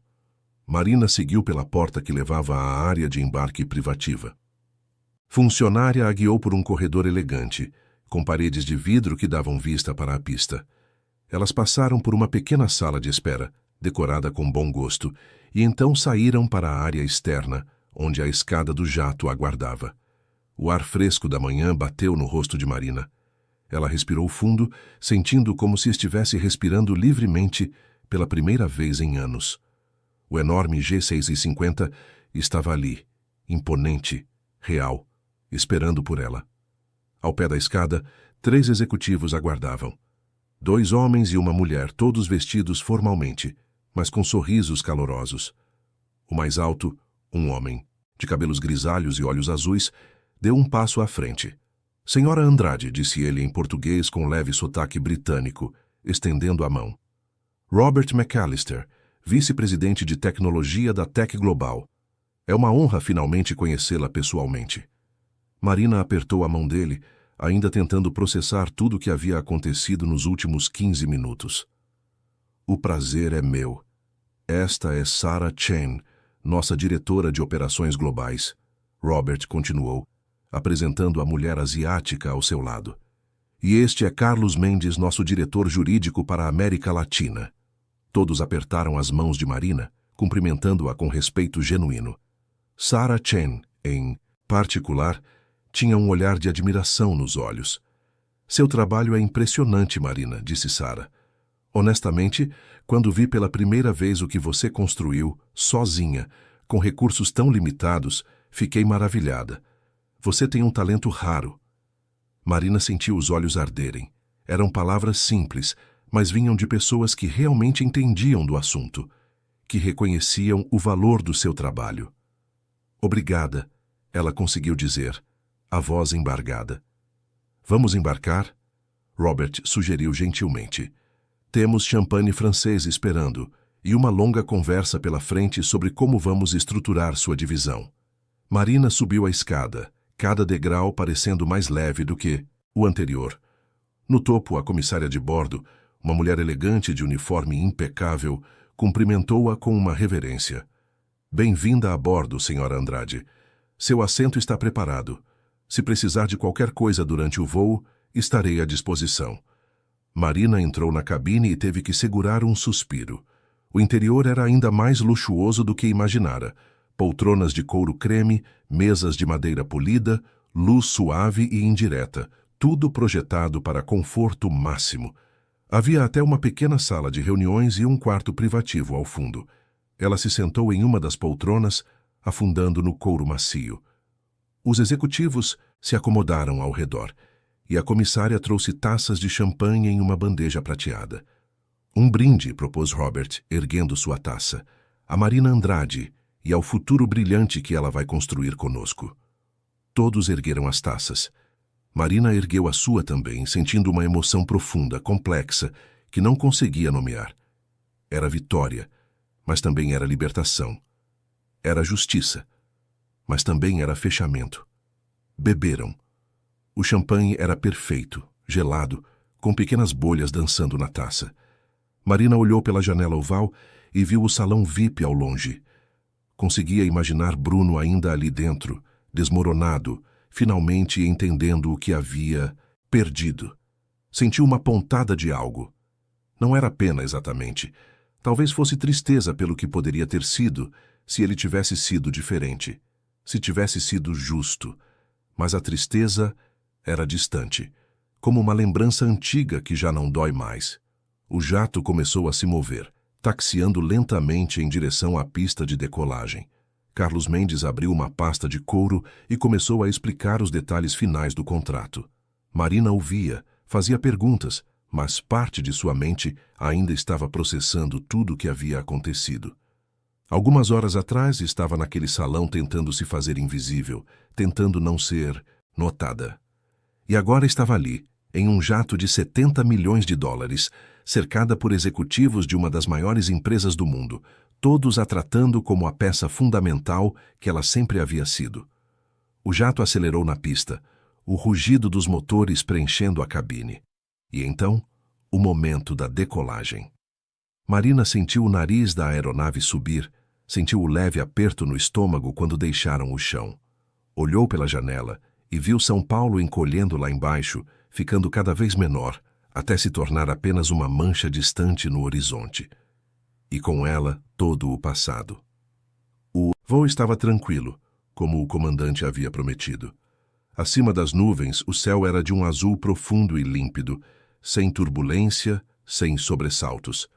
Marina seguiu pela porta que levava à área de embarque privativa. Funcionária a guiou por um corredor elegante, com paredes de vidro que davam vista para a pista. Elas passaram por uma pequena sala de espera, decorada com bom gosto, e então saíram para a área externa, onde a escada do jato aguardava. O ar fresco da manhã bateu no rosto de Marina. Ela respirou fundo, sentindo como se estivesse respirando livremente pela primeira vez em anos. O enorme G650 estava ali, imponente, real, esperando por ela. Ao pé da escada, 3 executivos aguardavam. 2 homens e uma mulher, todos vestidos formalmente, mas com sorrisos calorosos. O mais alto, um homem, de cabelos grisalhos e olhos azuis, deu um passo à frente. Senhora Andrade, disse ele em português com leve sotaque britânico, estendendo a mão. Robert McAllister, vice-presidente de tecnologia da Tech Global. É uma honra finalmente conhecê-la pessoalmente. Marina apertou a mão dele, ainda tentando processar tudo o que havia acontecido nos últimos 15 minutos. O prazer é meu. Esta é Sarah Chen, nossa diretora de operações globais. Robert continuou, apresentando a mulher asiática ao seu lado. E este é Carlos Mendes, nosso diretor jurídico para a América Latina. Todos apertaram as mãos de Marina, cumprimentando-a com respeito genuíno. Sarah Chen, em particular, tinha um olhar de admiração nos olhos. Seu trabalho é impressionante, Marina, disse Sarah. Honestamente, quando vi pela primeira vez o que você construiu, sozinha, com recursos tão limitados, fiquei maravilhada. Você tem um talento raro. Marina sentiu os olhos arderem. Eram palavras simples, mas vinham de pessoas que realmente entendiam do assunto, que reconheciam o valor do seu trabalho. Obrigada, ela conseguiu dizer, a voz embargada. Vamos embarcar? Robert sugeriu gentilmente. Temos champanhe francês esperando e uma longa conversa pela frente sobre como vamos estruturar sua divisão. Marina subiu a escada, cada degrau parecendo mais leve do que o anterior. No topo, a comissária de bordo, uma mulher elegante de uniforme impecável, cumprimentou-a com uma reverência. Bem-vinda a bordo, senhora Andrade. Seu assento está preparado. Se precisar de qualquer coisa durante o voo, estarei à disposição. Marina entrou na cabine e teve que segurar um suspiro. O interior era ainda mais luxuoso do que imaginara. Poltronas de couro creme, mesas de madeira polida, luz suave e indireta, tudo projetado para conforto máximo. Havia até uma pequena sala de reuniões e um quarto privativo ao fundo. Ela se sentou em uma das poltronas, afundando no couro macio. Os executivos se acomodaram ao redor, e a comissária trouxe taças de champanhe em uma bandeja prateada. Um brinde, propôs Robert, erguendo sua taça, a Marina Andrade e ao futuro brilhante que ela vai construir conosco. Todos ergueram as taças. Marina ergueu a sua também, sentindo uma emoção profunda, complexa, que não conseguia nomear. Era vitória, mas também era libertação. Era justiça, mas também era fechamento. Beberam. O champanhe era perfeito, gelado, com pequenas bolhas dançando na taça. Marina olhou pela janela oval e viu o salão VIP ao longe. Conseguia imaginar Bruno ainda ali dentro, desmoronado, finalmente entendendo o que havia perdido. Sentiu uma pontada de algo. Não era pena exatamente. Talvez fosse tristeza pelo que poderia ter sido se ele tivesse sido diferente, se tivesse sido justo. Mas a tristeza era distante, como uma lembrança antiga que já não dói mais. O jato começou a se mover, taxiando lentamente em direção à pista de decolagem. Carlos Mendes abriu uma pasta de couro e começou a explicar os detalhes finais do contrato. Marina ouvia, fazia perguntas, mas parte de sua mente ainda estava processando tudo o que havia acontecido. Algumas horas atrás estava naquele salão tentando se fazer invisível, tentando não ser notada. E agora estava ali, em um jato de 70 milhões de dólares, cercada por executivos de uma das maiores empresas do mundo, todos a tratando como a peça fundamental que ela sempre havia sido. O jato acelerou na pista, o rugido dos motores preenchendo a cabine. E então, o momento da decolagem. Marina sentiu o nariz da aeronave subir, sentiu o leve aperto no estômago quando deixaram o chão. Olhou pela janela e viu São Paulo encolhendo lá embaixo, ficando cada vez menor, até se tornar apenas uma mancha distante no horizonte. E com ela, todo o passado. O voo estava tranquilo, como o comandante havia prometido. Acima das nuvens, o céu era de um azul profundo e límpido, sem turbulência, sem sobressaltos.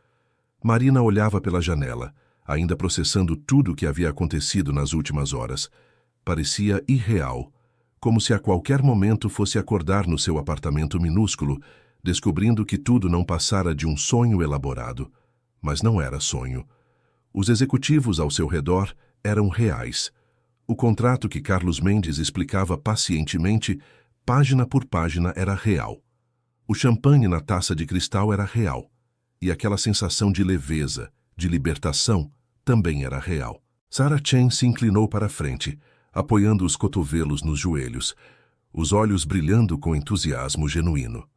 Marina olhava pela janela, ainda processando tudo o que havia acontecido nas últimas horas. Parecia irreal, como se a qualquer momento fosse acordar no seu apartamento minúsculo, descobrindo que tudo não passara de um sonho elaborado. Mas não era sonho. Os executivos ao seu redor eram reais. O contrato que Carlos Mendes explicava pacientemente, página por página, era real. O champanhe na taça de cristal era real. E aquela sensação de leveza, de libertação, também era real. Sarah Chen se inclinou para a frente, apoiando os cotovelos nos joelhos, os olhos brilhando com entusiasmo genuíno.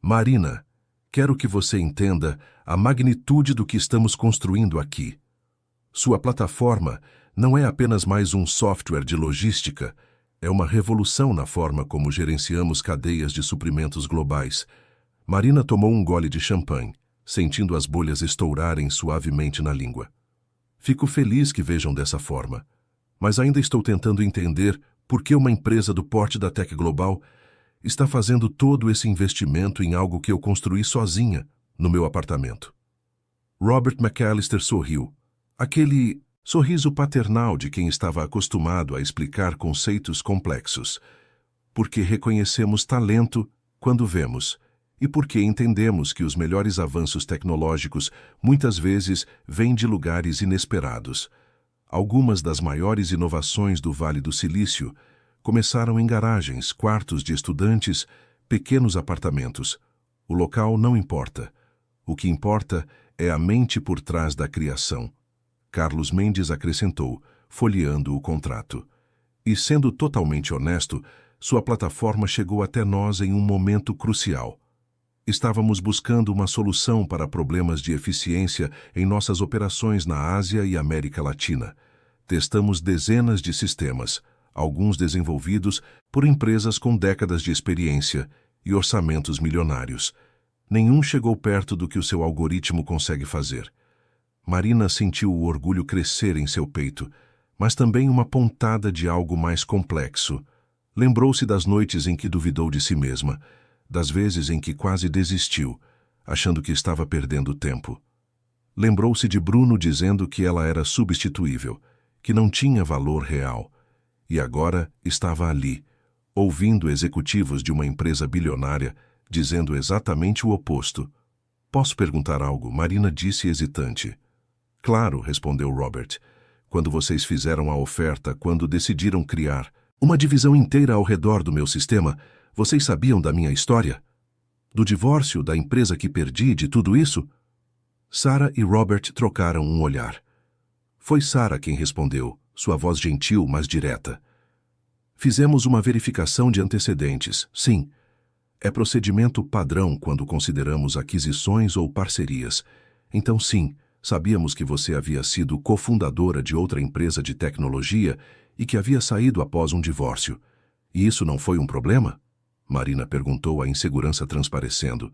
Marina, quero que você entenda a magnitude do que estamos construindo aqui. Sua plataforma não é apenas mais um software de logística, é uma revolução na forma como gerenciamos cadeias de suprimentos globais. Marina tomou um gole de champanhe, sentindo as bolhas estourarem suavemente na língua. Fico feliz que vejam dessa forma, mas ainda estou tentando entender por que uma empresa do porte da Tech Global está fazendo todo esse investimento em algo que eu construí sozinha, no meu apartamento. Robert McAllister sorriu. Aquele sorriso paternal de quem estava acostumado a explicar conceitos complexos. Porque reconhecemos talento quando vemos, e porque entendemos que os melhores avanços tecnológicos muitas vezes vêm de lugares inesperados. Algumas das maiores inovações do Vale do Silício começaram em garagens, quartos de estudantes, pequenos apartamentos. O local não importa. O que importa é a mente por trás da criação. Carlos Mendes acrescentou, folheando o contrato. E, sendo totalmente honesto, sua plataforma chegou até nós em um momento crucial. Estávamos buscando uma solução para problemas de eficiência em nossas operações na Ásia e América Latina. Testamos dezenas de sistemas, alguns desenvolvidos por empresas com décadas de experiência e orçamentos milionários. Nenhum chegou perto do que o seu algoritmo consegue fazer. Marina sentiu o orgulho crescer em seu peito, mas também uma pontada de algo mais complexo. Lembrou-se das noites em que duvidou de si mesma, das vezes em que quase desistiu, achando que estava perdendo tempo. Lembrou-se de Bruno dizendo que ela era substituível, que não tinha valor real. E agora estava ali, ouvindo executivos de uma empresa bilionária dizendo exatamente o oposto. Posso perguntar algo? Marina disse hesitante. Claro, respondeu Robert. Quando vocês fizeram a oferta, quando decidiram criar uma divisão inteira ao redor do meu sistema, vocês sabiam da minha história? Do divórcio, da empresa que perdi, de tudo isso? Sarah e Robert trocaram um olhar. Foi Sarah quem respondeu, sua voz gentil, mas direta. Fizemos uma verificação de antecedentes, sim. É procedimento padrão quando consideramos aquisições ou parcerias. Então, sim, sabíamos que você havia sido cofundadora de outra empresa de tecnologia e que havia saído após um divórcio. E isso não foi um problema? Marina perguntou, a insegurança transparecendo.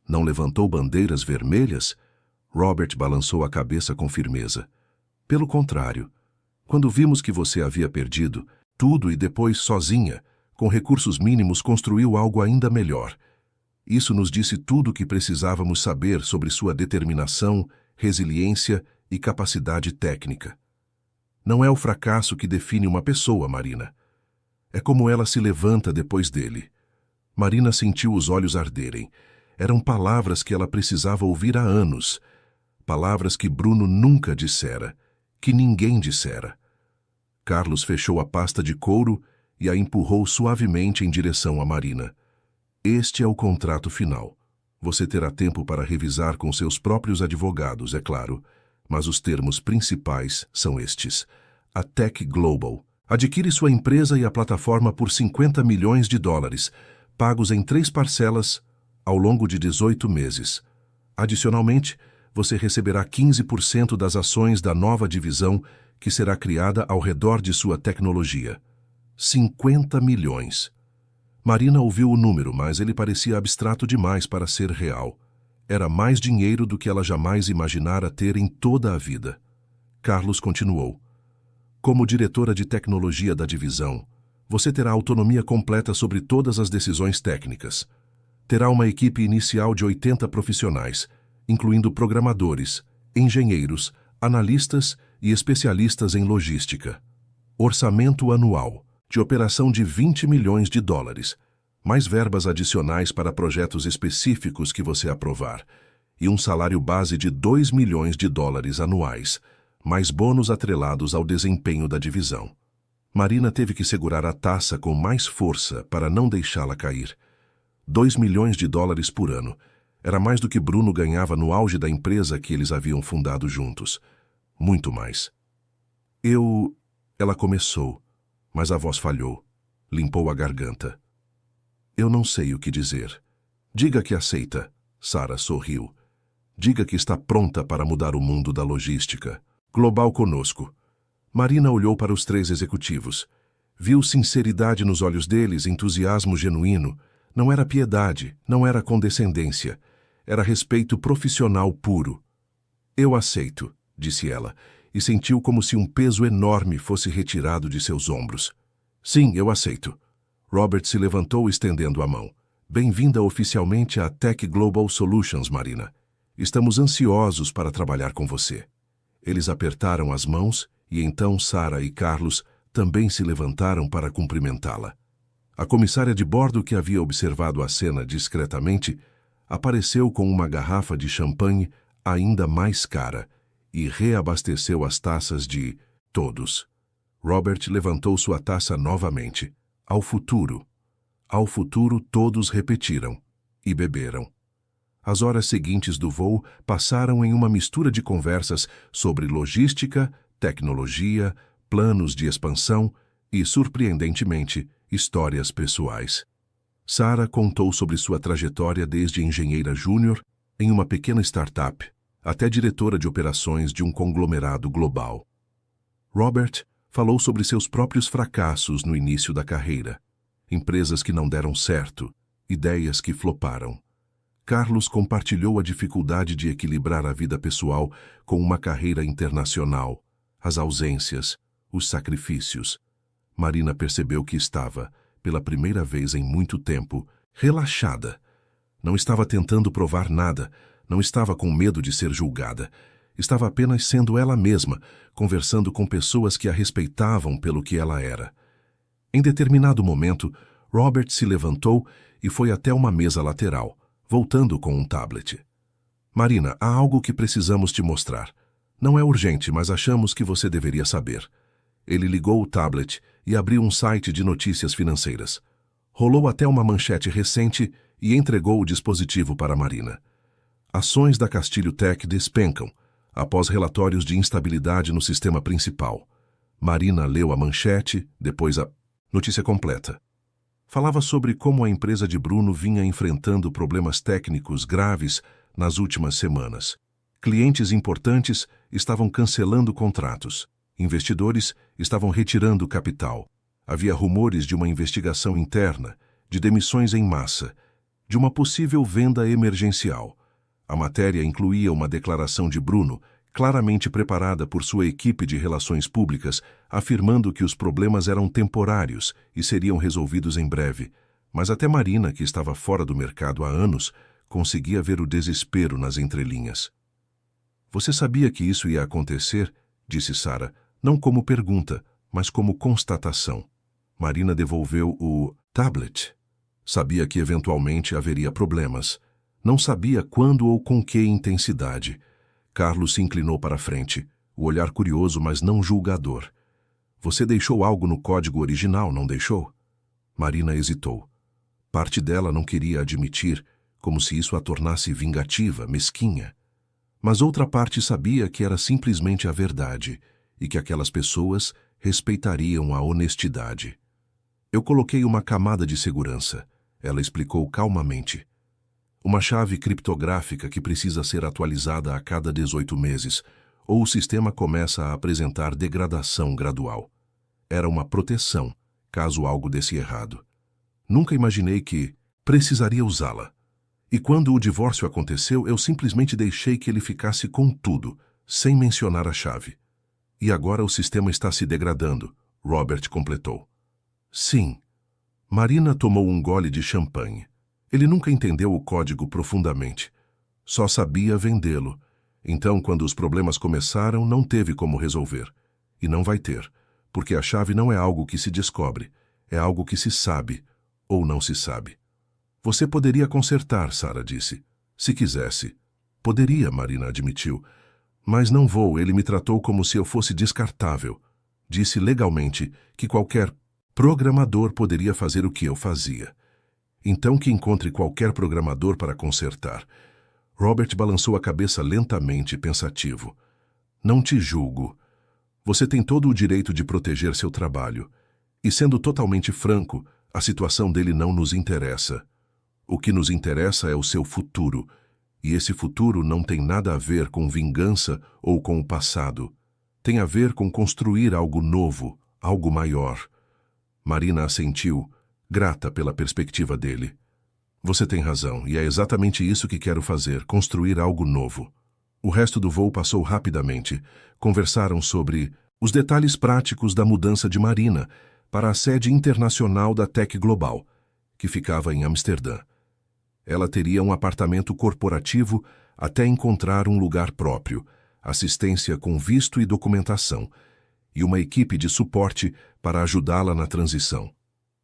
Não levantou bandeiras vermelhas? Robert balançou a cabeça com firmeza. Pelo contrário, quando vimos que você havia perdido tudo e depois, sozinha, com recursos mínimos, construiu algo ainda melhor. Isso nos disse tudo o que precisávamos saber sobre sua determinação, resiliência e capacidade técnica. Não é o fracasso que define uma pessoa, Marina. É como ela se levanta depois dele. Marina sentiu os olhos arderem. Eram palavras que ela precisava ouvir há anos. Palavras que Bruno nunca dissera, que ninguém dissera. Carlos fechou a pasta de couro e a empurrou suavemente em direção a Marina. Este é o contrato final. Você terá tempo para revisar com seus próprios advogados, é claro, mas os termos principais são estes. A Tech Global adquire sua empresa e a plataforma por $50 milhões, pagos em 3 parcelas ao longo de 18 meses. Adicionalmente, você receberá 15% das ações da nova divisão que será criada ao redor de sua tecnologia. 50 milhões. Marina ouviu o número, mas ele parecia abstrato demais para ser real. Era mais dinheiro do que ela jamais imaginara ter em toda a vida. Carlos continuou. Como diretora de tecnologia da divisão, você terá autonomia completa sobre todas as decisões técnicas. Terá uma equipe inicial de 80 profissionais, incluindo programadores, engenheiros, analistas e especialistas em logística. Orçamento anual de operação de $20 milhões, mais verbas adicionais para projetos específicos que você aprovar, e um salário base de $2 milhões anuais, mais bônus atrelados ao desempenho da divisão. Marina teve que segurar a taça com mais força para não deixá-la cair. $2 milhões por ano. Era mais do que Bruno ganhava no auge da empresa que eles haviam fundado juntos. Muito mais. Ela começou, mas a voz falhou. Limpou a garganta. Eu não sei o que dizer. Diga que aceita. Sarah sorriu. Diga que está pronta para mudar o mundo da logística global conosco. Marina olhou para os 3 executivos. Viu sinceridade nos olhos deles, entusiasmo genuíno. Não era piedade, não era condescendência. Era respeito profissional puro. Eu aceito, disse ela, e sentiu como se um peso enorme fosse retirado de seus ombros. Sim, eu aceito. Robert se levantou estendendo a mão. Bem-vinda oficialmente à Tech Global Solutions, Marina. Estamos ansiosos para trabalhar com você. Eles apertaram as mãos e então Sarah e Carlos também se levantaram para cumprimentá-la. A comissária de bordo, que havia observado a cena discretamente, apareceu com uma garrafa de champanhe ainda mais cara e reabasteceu as taças de todos. Robert levantou sua taça novamente. Ao futuro. Ao futuro, todos repetiram e beberam. As horas seguintes do voo passaram em uma mistura de conversas sobre logística, tecnologia, planos de expansão e, surpreendentemente, histórias pessoais. Sarah contou sobre sua trajetória desde engenheira júnior em uma pequena startup até diretora de operações de um conglomerado global. Robert Falou sobre seus próprios fracassos no início da carreira. Empresas que não deram certo, ideias que floparam. Carlos compartilhou a dificuldade de equilibrar a vida pessoal com uma carreira internacional, as ausências, os sacrifícios. Marina percebeu que estava, pela primeira vez em muito tempo, relaxada. Não estava tentando provar nada, não estava com medo de ser julgada. Estava apenas sendo ela mesma, conversando com pessoas que a respeitavam pelo que ela era. Em determinado momento, Robert se levantou e foi até uma mesa lateral, voltando com um tablet. Marina, há algo que precisamos te mostrar. Não é urgente, mas achamos que você deveria saber. Ele ligou o tablet e abriu um site de notícias financeiras. Rolou até uma manchete recente e entregou o dispositivo para Marina. Ações da Castilho Tech despencam, após relatórios de instabilidade no sistema principal. Marina leu a manchete, depois a notícia completa. Falava sobre como a empresa de Bruno vinha enfrentando problemas técnicos graves nas últimas semanas. Clientes importantes estavam cancelando contratos. Investidores estavam retirando capital. Havia rumores de uma investigação interna, de demissões em massa, de uma possível venda emergencial. A matéria incluía uma declaração de Bruno, claramente preparada por sua equipe de relações públicas, afirmando que os problemas eram temporários e seriam resolvidos em breve. Mas até Marina, que estava fora do mercado há anos, conseguia ver o desespero nas entrelinhas. Você sabia que isso ia acontecer? Disse Sara, não como pergunta, mas como constatação. Marina devolveu o tablet. Sabia que eventualmente haveria problemas. Não sabia quando ou com que intensidade. Carlos se inclinou para a frente, o olhar curioso, mas não julgador. Você deixou algo no código original, não deixou? Marina hesitou. Parte dela não queria admitir, como se isso a tornasse vingativa, mesquinha. Mas outra parte sabia que era simplesmente a verdade e que aquelas pessoas respeitariam a honestidade. Eu coloquei uma camada de segurança, ela explicou calmamente. Uma chave criptográfica que precisa ser atualizada a cada 18 meses, ou o sistema começa a apresentar degradação gradual. Era uma proteção, caso algo desse errado. Nunca imaginei que precisaria usá-la. E quando o divórcio aconteceu, eu simplesmente deixei que ele ficasse com tudo, sem mencionar a chave. E agora o sistema está se degradando, Robert completou. Sim. Marina tomou um gole de champanhe. Ele nunca entendeu o código profundamente. Só sabia vendê-lo. Então, quando os problemas começaram, não teve como resolver. E não vai ter, porque a chave não é algo que se descobre, é algo que se sabe ou não se sabe. Você poderia consertar, Sara disse. Se quisesse. Poderia, Marina admitiu. Mas não vou, ele me tratou como se eu fosse descartável. Disse legalmente que qualquer programador poderia fazer o que eu fazia. Então que encontre qualquer programador para consertar. Robert balançou a cabeça lentamente, pensativo. Não te julgo. Você tem todo o direito de proteger seu trabalho. E sendo totalmente franco, a situação dele não nos interessa. O que nos interessa é o seu futuro. E esse futuro não tem nada a ver com vingança ou com o passado. Tem a ver com construir algo novo, algo maior. Marina assentiu, grata pela perspectiva dele. Você tem razão, e é exatamente isso que quero fazer, construir algo novo. O resto do voo passou rapidamente. Conversaram sobre os detalhes práticos da mudança de Marina para a sede internacional da Tech Global, que ficava em Amsterdã. Ela teria um apartamento corporativo até encontrar um lugar próprio, assistência com visto e documentação, e uma equipe de suporte para ajudá-la na transição.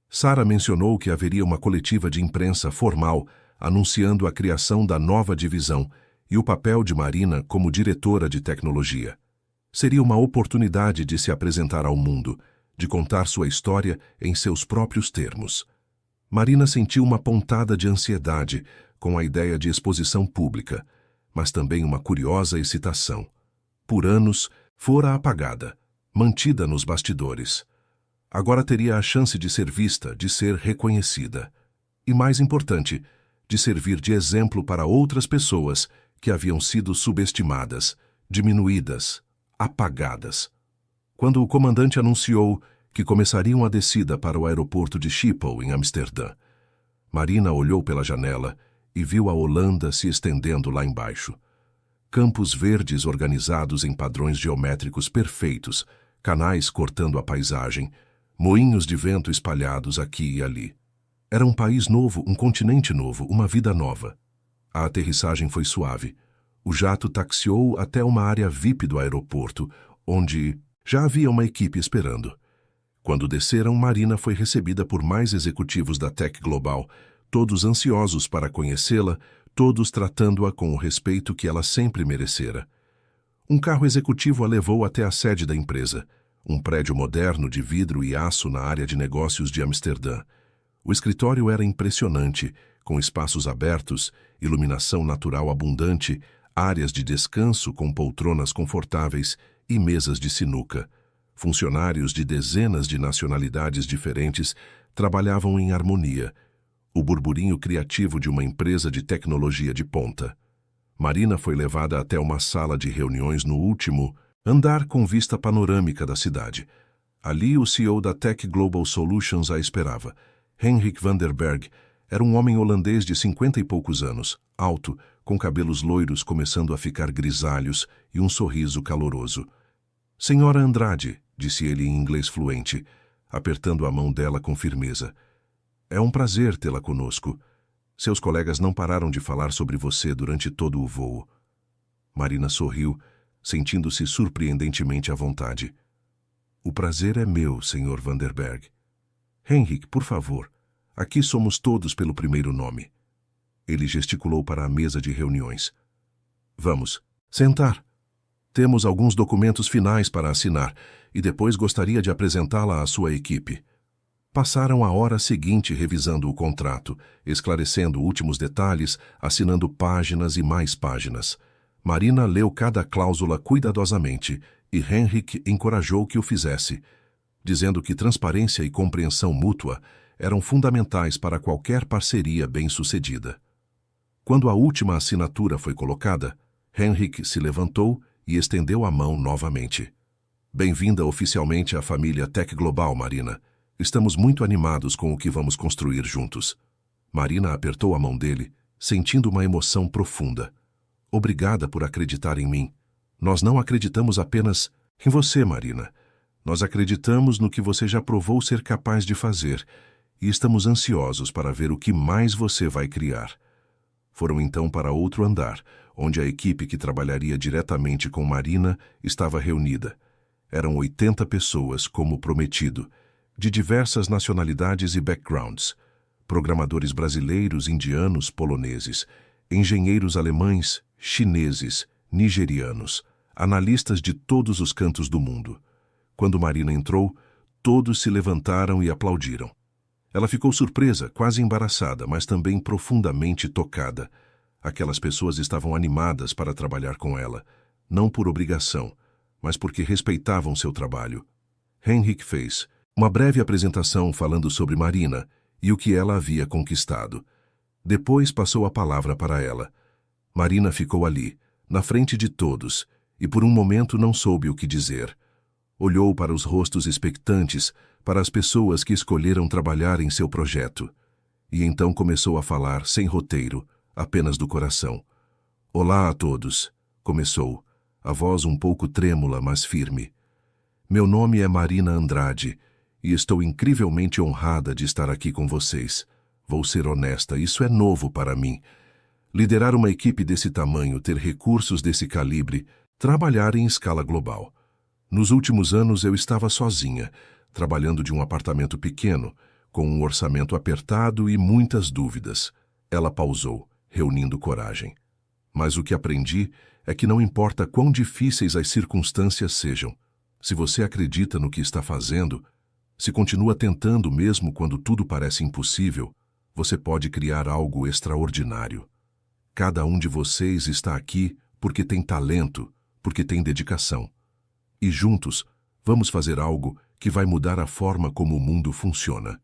Sara mencionou que haveria uma coletiva de imprensa formal anunciando a criação da nova divisão e o papel de Marina como diretora de tecnologia. Seria uma oportunidade de se apresentar ao mundo, de contar sua história em seus próprios termos. Marina sentiu uma pontada de ansiedade com a ideia de exposição pública, mas também uma curiosa excitação. Por anos, fora apagada, mantida nos bastidores. Agora teria a chance de ser vista, de ser reconhecida. E, mais importante, de servir de exemplo para outras pessoas que haviam sido subestimadas, diminuídas, apagadas. Quando o comandante anunciou que começariam a descida para o aeroporto de Schiphol, em Amsterdã, Marina olhou pela janela e viu a Holanda se estendendo lá embaixo. Campos verdes organizados em padrões geométricos perfeitos, canais cortando a paisagem, moinhos de vento espalhados aqui e ali. Era um país novo, um continente novo, uma vida nova. A aterrissagem foi suave. O jato taxiou até uma área VIP do aeroporto, onde já havia uma equipe esperando. Quando desceram, Marina foi recebida por mais executivos da Tech Global, todos ansiosos para conhecê-la, todos tratando-a com o respeito que ela sempre merecera. Um carro executivo a levou até a sede da empresa, um prédio moderno de vidro e aço na área de negócios de Amsterdã. O escritório era impressionante, com espaços abertos, iluminação natural abundante, áreas de descanso com poltronas confortáveis e mesas de sinuca. Funcionários de dezenas de nacionalidades diferentes trabalhavam em harmonia, o burburinho criativo de uma empresa de tecnologia de ponta. Marina foi levada até uma sala de reuniões no último andar com vista panorâmica da cidade. Ali o CEO da Tech Global Solutions a esperava. Henrik van der Berg era um homem holandês de 50 e poucos anos, alto, com cabelos loiros começando a ficar grisalhos e um sorriso caloroso. "Senhora Andrade", disse ele em inglês fluente, apertando a mão dela com firmeza. "É um prazer tê-la conosco. Seus colegas não pararam de falar sobre você durante todo o voo." Marina sorriu, sentindo-se surpreendentemente à vontade. "O prazer é meu, Sr. van der Berg. Henrik, por favor, aqui somos todos pelo primeiro nome." Ele gesticulou para a mesa de reuniões. "Vamos, sentar. Temos alguns documentos finais para assinar e depois gostaria de apresentá-la à sua equipe." Passaram a hora seguinte revisando o contrato, esclarecendo últimos detalhes, assinando páginas e mais páginas. Marina leu cada cláusula cuidadosamente e Henrik encorajou que o fizesse, dizendo que transparência e compreensão mútua eram fundamentais para qualquer parceria bem-sucedida. Quando a última assinatura foi colocada, Henrik se levantou e estendeu a mão novamente. "Bem-vinda oficialmente à família Tech Global, Marina. Estamos muito animados com o que vamos construir juntos." Marina apertou a mão dele, sentindo uma emoção profunda. "Obrigada por acreditar em mim. Nós não acreditamos apenas em você, Marina. Nós acreditamos no que você já provou ser capaz de fazer e estamos ansiosos para ver o que mais você vai criar." Foram então para outro andar, onde a equipe que trabalharia diretamente com Marina estava reunida. Eram 80 pessoas, como prometido, de diversas nacionalidades e backgrounds, programadores brasileiros, indianos, poloneses, engenheiros alemães, chineses, nigerianos, analistas de todos os cantos do mundo. Quando Marina entrou, todos se levantaram e aplaudiram. Ela ficou surpresa, quase embaraçada, mas também profundamente tocada. Aquelas pessoas estavam animadas para trabalhar com ela, não por obrigação, mas porque respeitavam seu trabalho. Henrik fez uma breve apresentação falando sobre Marina e o que ela havia conquistado. Depois passou a palavra para ela. Marina ficou ali, na frente de todos, e por um momento não soube o que dizer. Olhou para os rostos expectantes, para as pessoas que escolheram trabalhar em seu projeto. E então começou a falar sem roteiro, apenas do coração. "Olá a todos", começou, a voz um pouco trêmula, mas firme. "Meu nome é Marina Andrade e estou incrivelmente honrada de estar aqui com vocês. Vou ser honesta, isso é novo para mim. Liderar uma equipe desse tamanho, ter recursos desse calibre, trabalhar em escala global. Nos últimos anos eu estava sozinha, trabalhando de um apartamento pequeno, com um orçamento apertado e muitas dúvidas." Ela pausou, reunindo coragem. "Mas o que aprendi é que não importa quão difíceis as circunstâncias sejam, se você acredita no que está fazendo, se continua tentando mesmo quando tudo parece impossível, você pode criar algo extraordinário. Cada um de vocês está aqui porque tem talento, porque tem dedicação. E juntos, vamos fazer algo que vai mudar a forma como o mundo funciona."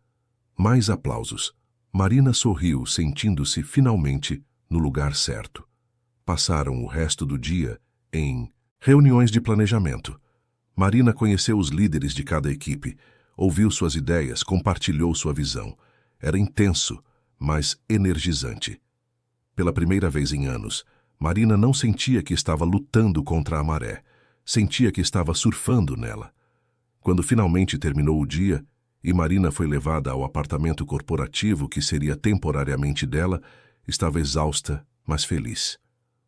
Mais aplausos. Marina sorriu, sentindo-se finalmente no lugar certo. Passaram o resto do dia em reuniões de planejamento. Marina conheceu os líderes de cada equipe, ouviu suas ideias, compartilhou sua visão. Era intenso, mas energizante. Pela primeira vez em anos, Marina não sentia que estava lutando contra a maré, sentia que estava surfando nela. Quando finalmente terminou o dia e Marina foi levada ao apartamento corporativo que seria temporariamente dela, estava exausta, mas feliz.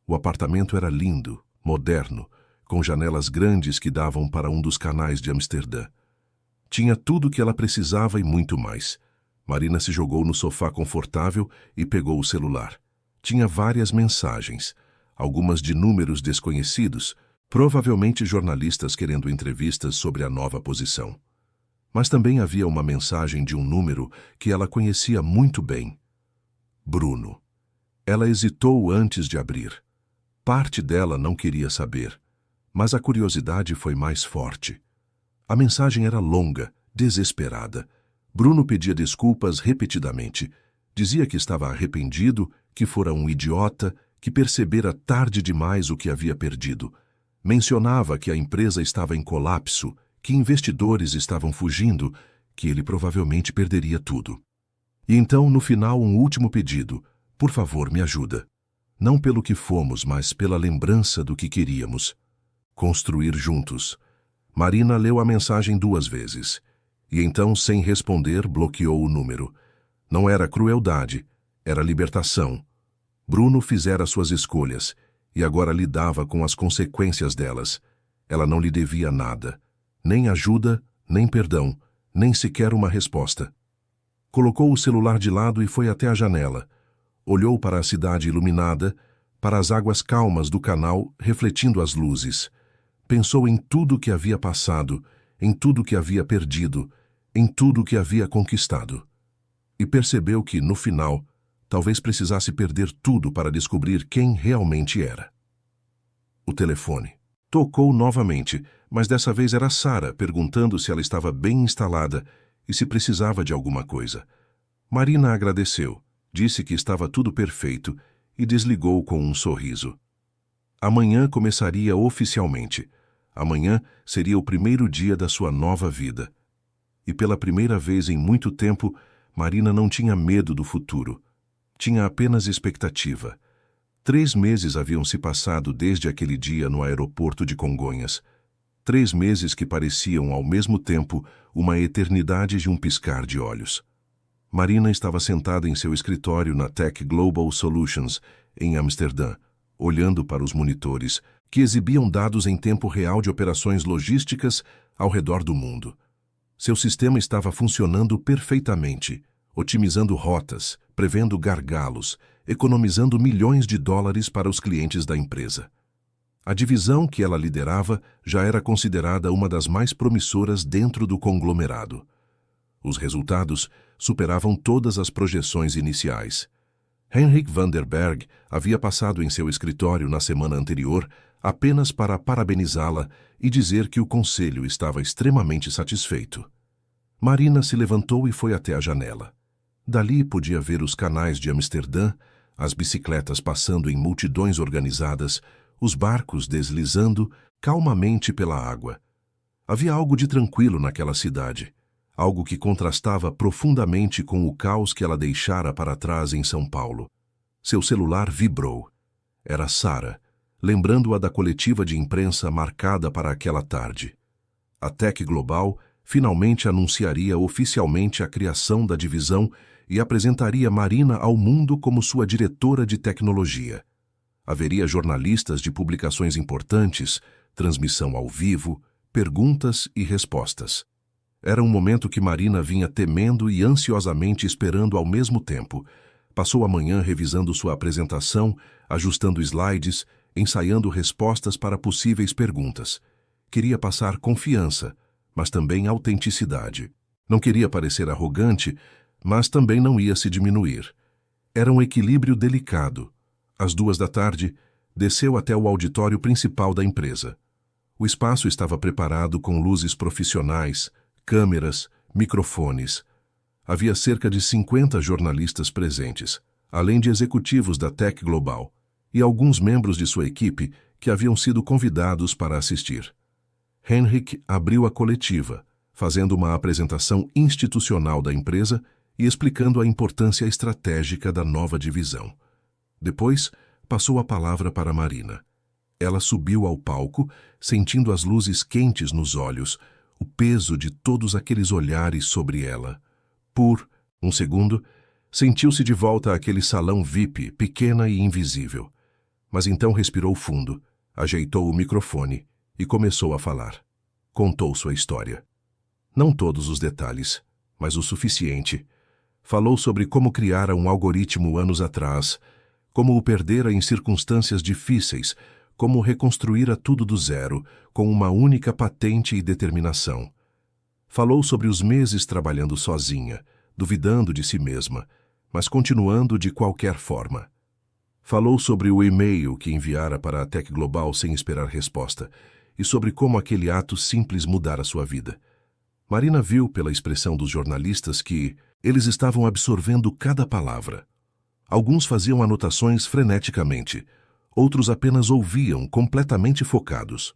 O apartamento era lindo, moderno, com janelas grandes que davam para um dos canais de Amsterdã. Tinha tudo o que ela precisava e muito mais. Marina se jogou no sofá confortável e pegou o celular. Tinha várias mensagens, algumas de números desconhecidos, provavelmente jornalistas querendo entrevistas sobre a nova posição. Mas também havia uma mensagem de um número que ela conhecia muito bem. Bruno. Ela hesitou antes de abrir. Parte dela não queria saber, mas a curiosidade foi mais forte. A mensagem era longa, desesperada. Bruno pedia desculpas repetidamente. Dizia que estava arrependido, que fora um idiota, que percebera tarde demais o que havia perdido. Mencionava que a empresa estava em colapso, que investidores estavam fugindo, que ele provavelmente perderia tudo. E então, no final, um último pedido. Por favor, me ajuda. Não pelo que fomos, mas pela lembrança do que queríamos. Construir juntos. Marina leu a mensagem 2 vezes. E então, sem responder, bloqueou o número. Não era crueldade, era libertação. Bruno fizera suas escolhas, e agora lidava com as consequências delas. Ela não lhe devia nada. Nem ajuda, nem perdão, nem sequer uma resposta. Colocou o celular de lado e foi até a janela. Olhou para a cidade iluminada, para as águas calmas do canal refletindo as luzes. Pensou em tudo que havia passado, em tudo que havia perdido, em tudo que havia conquistado. E percebeu que, no final, talvez precisasse perder tudo para descobrir quem realmente era. O telefone. Tocou novamente, mas dessa vez era Sara, perguntando se ela estava bem instalada e se precisava de alguma coisa. Marina agradeceu, disse que estava tudo perfeito e desligou com um sorriso. Amanhã começaria oficialmente. Amanhã seria o primeiro dia da sua nova vida. E pela primeira vez em muito tempo, Marina não tinha medo do futuro. Tinha apenas expectativa. 3 meses haviam se passado desde aquele dia no aeroporto de Congonhas. 3 meses que pareciam, ao mesmo tempo, uma eternidade de um piscar de olhos. Marina estava sentada em seu escritório na Tech Global Solutions, em Amsterdã, olhando para os monitores, que exibiam dados em tempo real de operações logísticas ao redor do mundo. Seu sistema estava funcionando perfeitamente, otimizando rotas, prevendo gargalos, economizando milhões de dólares para os clientes da empresa. A divisão que ela liderava já era considerada uma das mais promissoras dentro do conglomerado. Os resultados superavam todas as projeções iniciais. Henrik van der Berg havia passado em seu escritório na semana anterior apenas para parabenizá-la e dizer que o conselho estava extremamente satisfeito. Marina se levantou e foi até a janela. Dali podia ver os canais de Amsterdã, as bicicletas passando em multidões organizadas, os barcos deslizando calmamente pela água. Havia algo de tranquilo naquela cidade, algo que contrastava profundamente com o caos que ela deixara para trás em São Paulo. Seu celular vibrou. Era Sara, lembrando-a da coletiva de imprensa marcada para aquela tarde. A Tech Global finalmente anunciaria oficialmente a criação da divisão e apresentaria Marina ao mundo como sua diretora de tecnologia. Haveria jornalistas de publicações importantes, transmissão ao vivo, perguntas e respostas. Era um momento que Marina vinha temendo e ansiosamente esperando ao mesmo tempo. Passou a manhã revisando sua apresentação, ajustando slides, ensaiando respostas para possíveis perguntas. Queria passar confiança, mas também autenticidade. Não queria parecer arrogante, mas também não ia se diminuir. Era um equilíbrio delicado. Às 14h, desceu até o auditório principal da empresa. O espaço estava preparado com luzes profissionais, câmeras, microfones. Havia cerca de 50 jornalistas presentes, além de executivos da Tech Global, e alguns membros de sua equipe que haviam sido convidados para assistir. Henrik abriu a coletiva, fazendo uma apresentação institucional da empresa e explicando a importância estratégica da nova divisão. Depois, passou a palavra para Marina. Ela subiu ao palco, sentindo as luzes quentes nos olhos, o peso de todos aqueles olhares sobre ela. Por um segundo, sentiu-se de volta àquele salão VIP, pequena e invisível. Mas então respirou fundo, ajeitou o microfone e começou a falar. Contou sua história. Não todos os detalhes, mas o suficiente. Falou sobre como criara um algoritmo anos atrás, como o perdera em circunstâncias difíceis, como reconstruíra tudo do zero, com uma única patente e determinação. Falou sobre os meses trabalhando sozinha, duvidando de si mesma, mas continuando de qualquer forma. Falou sobre o e-mail que enviara para a Tech Global sem esperar resposta, e sobre como aquele ato simples mudara sua vida. Marina viu pela expressão dos jornalistas que eles estavam absorvendo cada palavra. Alguns faziam anotações freneticamente, outros apenas ouviam, completamente focados.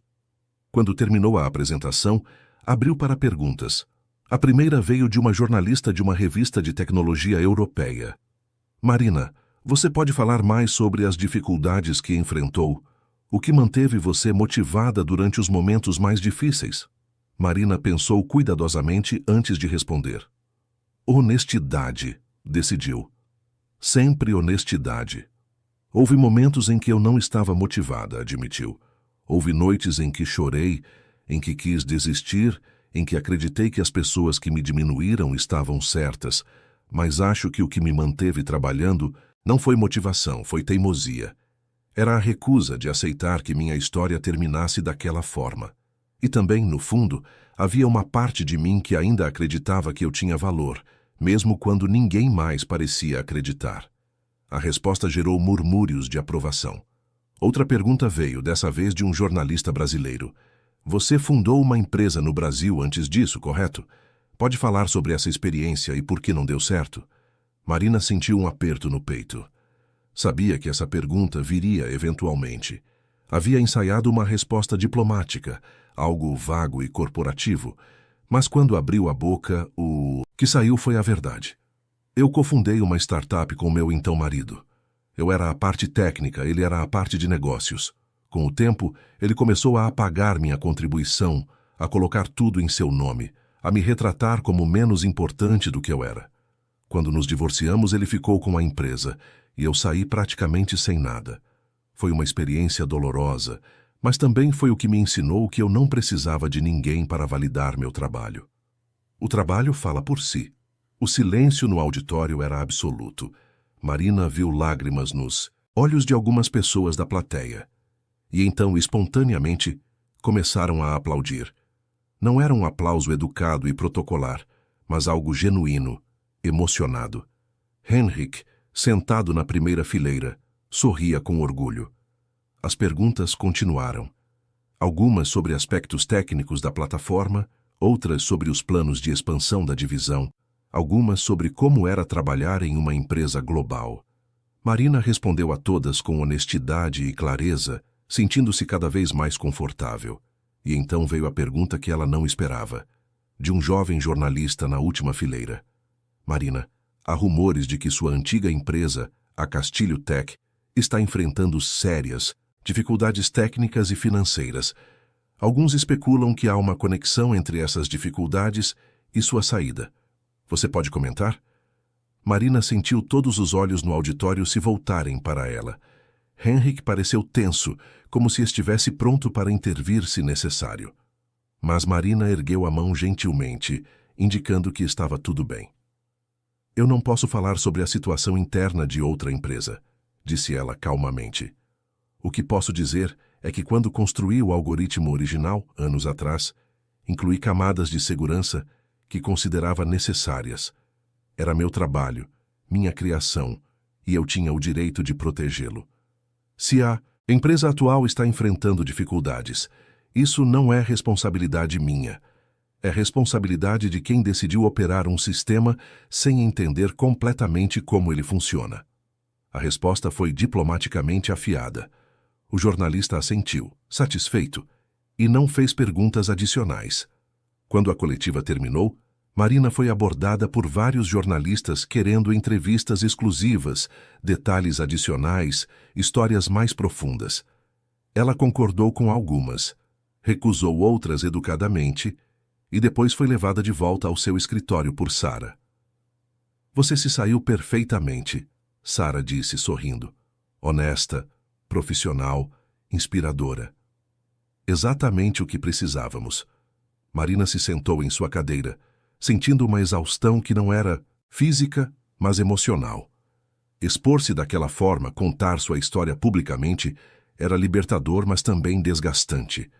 Quando terminou a apresentação, abriu para perguntas. A primeira veio de uma jornalista de uma revista de tecnologia europeia. Marina, você pode falar mais sobre as dificuldades que enfrentou? O que manteve você motivada durante os momentos mais difíceis? Marina pensou cuidadosamente antes de responder. Honestidade, decidiu. Sempre honestidade. Houve momentos em que eu não estava motivada, admitiu. Houve noites em que chorei, em que quis desistir, em que acreditei que as pessoas que me diminuíram estavam certas, mas acho que o que me manteve trabalhando não foi motivação, foi teimosia. Era a recusa de aceitar que minha história terminasse daquela forma. E também, no fundo, havia uma parte de mim que ainda acreditava que eu tinha valor, mesmo quando ninguém mais parecia acreditar. A resposta gerou murmúrios de aprovação. Outra pergunta veio, dessa vez de um jornalista brasileiro. Você fundou uma empresa no Brasil antes disso, correto? Pode falar sobre essa experiência e por que não deu certo? Marina sentiu um aperto no peito. Sabia que essa pergunta viria eventualmente. Havia ensaiado uma resposta diplomática, algo vago e corporativo, mas quando abriu a boca, o que saiu foi a verdade. Eu cofundei uma startup com meu então marido. Eu era a parte técnica, ele era a parte de negócios. Com o tempo, ele começou a apagar minha contribuição, a colocar tudo em seu nome, a me retratar como menos importante do que eu era. Quando nos divorciamos, ele ficou com a empresa, e eu saí praticamente sem nada. Foi uma experiência dolorosa, mas também foi o que me ensinou que eu não precisava de ninguém para validar meu trabalho. O trabalho fala por si. O silêncio no auditório era absoluto. Marina viu lágrimas nos olhos de algumas pessoas da plateia. E então, espontaneamente, começaram a aplaudir. Não era um aplauso educado e protocolar, mas algo genuíno, emocionado. Henrik, sentado na primeira fileira, sorria com orgulho. As perguntas continuaram. Algumas sobre aspectos técnicos da plataforma, outras sobre os planos de expansão da divisão, algumas sobre como era trabalhar em uma empresa global. Marina respondeu a todas com honestidade e clareza, sentindo-se cada vez mais confortável. E então veio a pergunta que ela não esperava, de um jovem jornalista na última fileira. Marina, há rumores de que sua antiga empresa, a Castilho Tech, está enfrentando sérias dificuldades técnicas e financeiras. Alguns especulam que há uma conexão entre essas dificuldades e sua saída. Você pode comentar? Marina sentiu todos os olhos no auditório se voltarem para ela. Henrik pareceu tenso, como se estivesse pronto para intervir se necessário. Mas Marina ergueu a mão gentilmente, indicando que estava tudo bem. Eu não posso falar sobre a situação interna de outra empresa, disse ela calmamente. O que posso dizer é que quando construí o algoritmo original, anos atrás, incluí camadas de segurança que considerava necessárias. Era meu trabalho, minha criação, e eu tinha o direito de protegê-lo. Se a empresa atual está enfrentando dificuldades, isso não é responsabilidade minha. É responsabilidade de quem decidiu operar um sistema sem entender completamente como ele funciona. A resposta foi diplomaticamente afiada. O jornalista assentiu, satisfeito. e não fez perguntas adicionais. Quando a coletiva terminou, Marina foi abordada por vários jornalistas querendo entrevistas exclusivas, detalhes adicionais, histórias mais profundas. Ela concordou com algumas, recusou outras educadamente e depois foi levada de volta ao seu escritório por Sarah. Você se saiu perfeitamente, Sarah disse sorrindo. Honesta, profissional, inspiradora. Exatamente o que precisávamos. Marina se sentou em sua cadeira, sentindo uma exaustão que não era física, mas emocional. Expor-se daquela forma, contar sua história publicamente, era libertador, mas também desgastante.